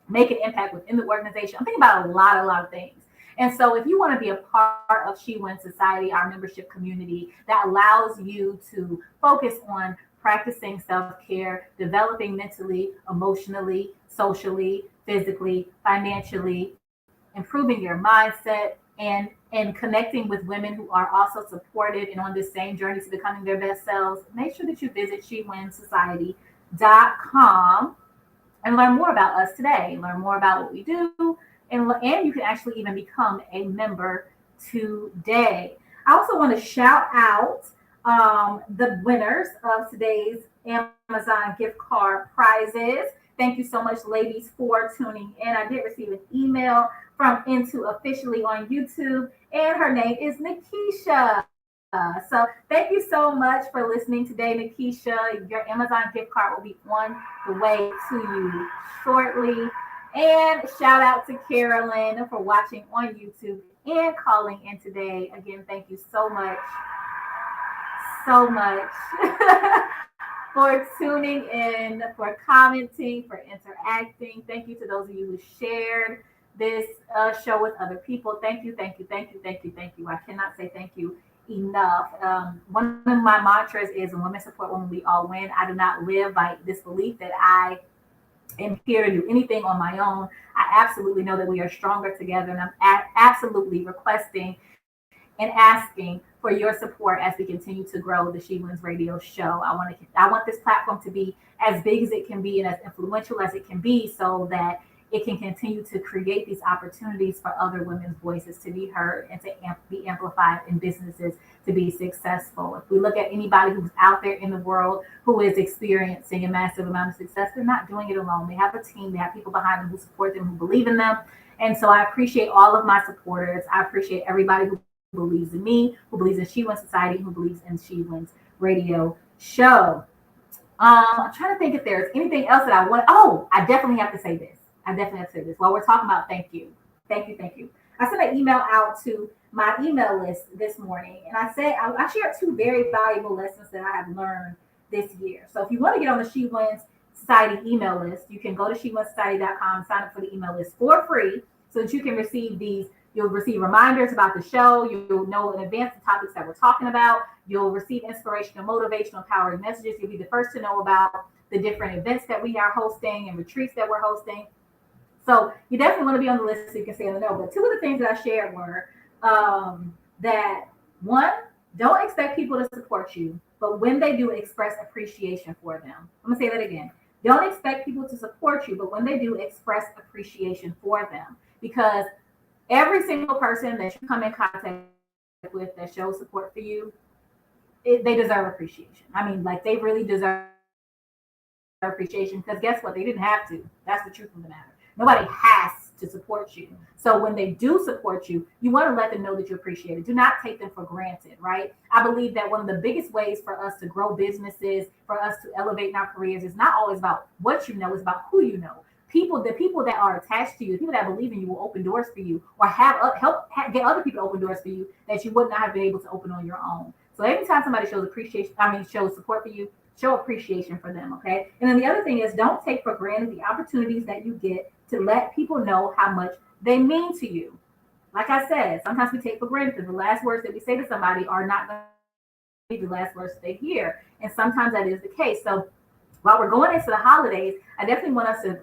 make an impact within the organization. I'm thinking about a lot of things. And so if you want to be a part of She Wins Society, our membership community that allows you to focus on practicing self-care, developing mentally, emotionally, socially, physically, financially, improving your mindset, and connecting with women who are also supported and on this same journey to becoming their best selves, make sure that you visit shewinsociety.com and learn more about us today. Learn more about what we do, and you can actually even become a member today. I also want to shout out the winners of today's Amazon gift card prizes. Thank you so much, ladies, for tuning in. I did receive an email from Into Officially on YouTube, and her name is Nikisha. So thank you so much for listening today, Nikisha. Your Amazon gift card will be on the way to you shortly. And shout out to Carolyn for watching on YouTube and calling in today. Again, thank you so much for tuning in, for commenting, for interacting. Thank you to those of you who shared this show with other people. Thank you, thank you, thank you, thank you, thank you. I cannot say thank you enough. One of my mantras is when women support women, we all win. I do not live by this belief that I am here to do anything on my own. I absolutely know that we are stronger together, and I'm absolutely requesting and asking for your support as we continue to grow the She Wins Radio show. I want this platform to be as big as it can be and as influential as it can be, so that it can continue to create these opportunities for other women's voices to be heard and to be amplified in businesses to be successful. If we look at anybody who's out there in the world who is experiencing a massive amount of success, they're not doing it alone. They have a team, they have people behind them who support them, who believe in them. And so I appreciate all of my supporters. I appreciate everybody who believes in me, who believes in She Wins Society, who believes in She Wins Radio show. I'm trying to think if there's anything else that I want. Oh, I definitely have to say this. While we're talking about thank you. I sent an email out to my email list this morning, and I said I shared two very valuable lessons that I have learned this year. So if you want to get on the She Wins Society email list, you can go to shewinsociety.com, sign up for the email list for free, so that you can receive these. You'll receive reminders about the show. You'll know in advance the topics that we're talking about. You'll receive inspirational, motivational, empowering messages. You'll be the first to know about the different events that we are hosting and retreats that we're hosting. So you definitely want to be on the list so you can stay in the know. But two of the things that I shared were that one, don't expect people to support you, but when they do, express appreciation for them. I'm going to say that again. Don't expect people to support you, but when they do, express appreciation for them. Because every single person that you come in contact with that shows support for you, they deserve appreciation. I mean, like, they really deserve appreciation, because guess what? They didn't have to. That's the truth of the matter. Nobody has to support you. So when they do support you, you want to let them know that you appreciate it. Do not take them for granted, right? I believe that one of the biggest ways for us to grow businesses, for us to elevate in our careers, is not always about what you know, it's about who you know. The people that are attached to you, the people that believe in you will open doors for you, or get other people to open doors for you that you would not have been able to open on your own. So anytime somebody shows shows support for you, show appreciation for them, okay? And then the other thing is, don't take for granted the opportunities that you get to let people know how much they mean to you. Like I said, sometimes we take for granted that the last words that we say to somebody are not going to be the last words they hear. And sometimes that is the case. So while we're going into the holidays, I definitely want us to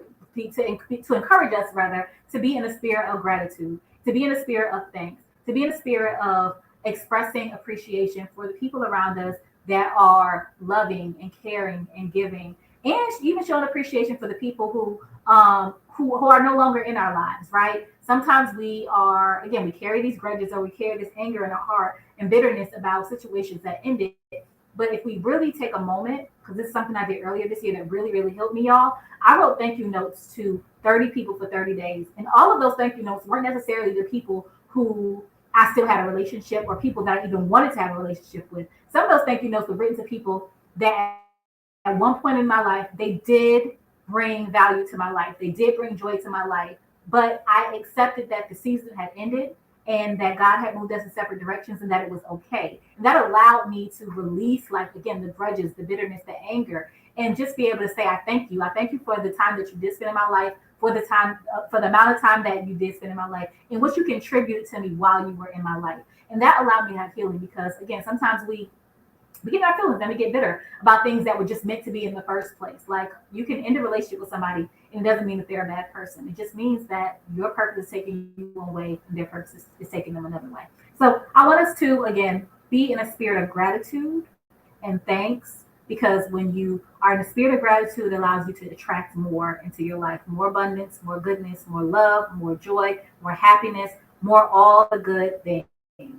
encourage us, rather, to be in a spirit of gratitude, to be in a spirit of thanks, to be in a spirit of expressing appreciation for the people around us that are loving and caring and giving, and even showing appreciation for the people who are no longer in our lives, right? Sometimes we carry these grudges, or we carry this anger in our heart and bitterness about situations that ended. But if we really take a moment, because this is something I did earlier this year that really, really helped me, y'all, I wrote thank you notes to 30 people for 30 days. And all of those thank you notes weren't necessarily the people who I still had a relationship, or people that I even wanted to have a relationship with. Some of those thank you notes were written to people that at one point in my life, they did bring value to my life. They did bring joy to my life. But I accepted that the season had ended, and that God had moved us in separate directions, and that it was okay. And that allowed me to release, like, again, the grudges, the bitterness, the anger, and just be able to say, I thank you. I thank you for the time that you did spend in my life, for the amount of time that you did spend in my life, and what you contributed to me while you were in my life. And that allowed me to have healing, because, again, sometimes we get our feelings and we get bitter about things that were just meant to be in the first place. Like, you can end a relationship with somebody, and it doesn't mean that they're a bad person. It just means that your purpose is taking you one way, and their purpose is taking them another way. So I want us to, again, be in a spirit of gratitude and thanks, because when you are in a spirit of gratitude, it allows you to attract more into your life, more abundance, more goodness, more love, more joy, more happiness, more all the good things.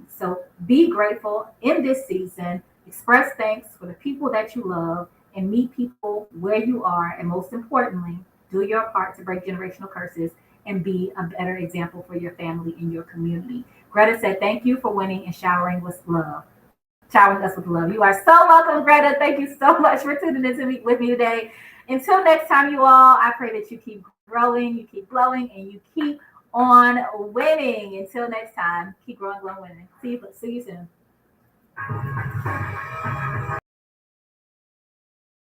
So be grateful in this season. Express thanks for the people that you love, and meet people where you are. And most importantly, Do your part to break generational curses and be a better example for your family and your community. Greta said, thank you for winning and showering with love. Showering us with love. You are so welcome, Greta. Thank you so much for tuning in to me, with me today. Until next time, you all, I pray that you keep growing, you keep glowing, and you keep on winning. Until next time, keep growing, glowing, winning. See you soon.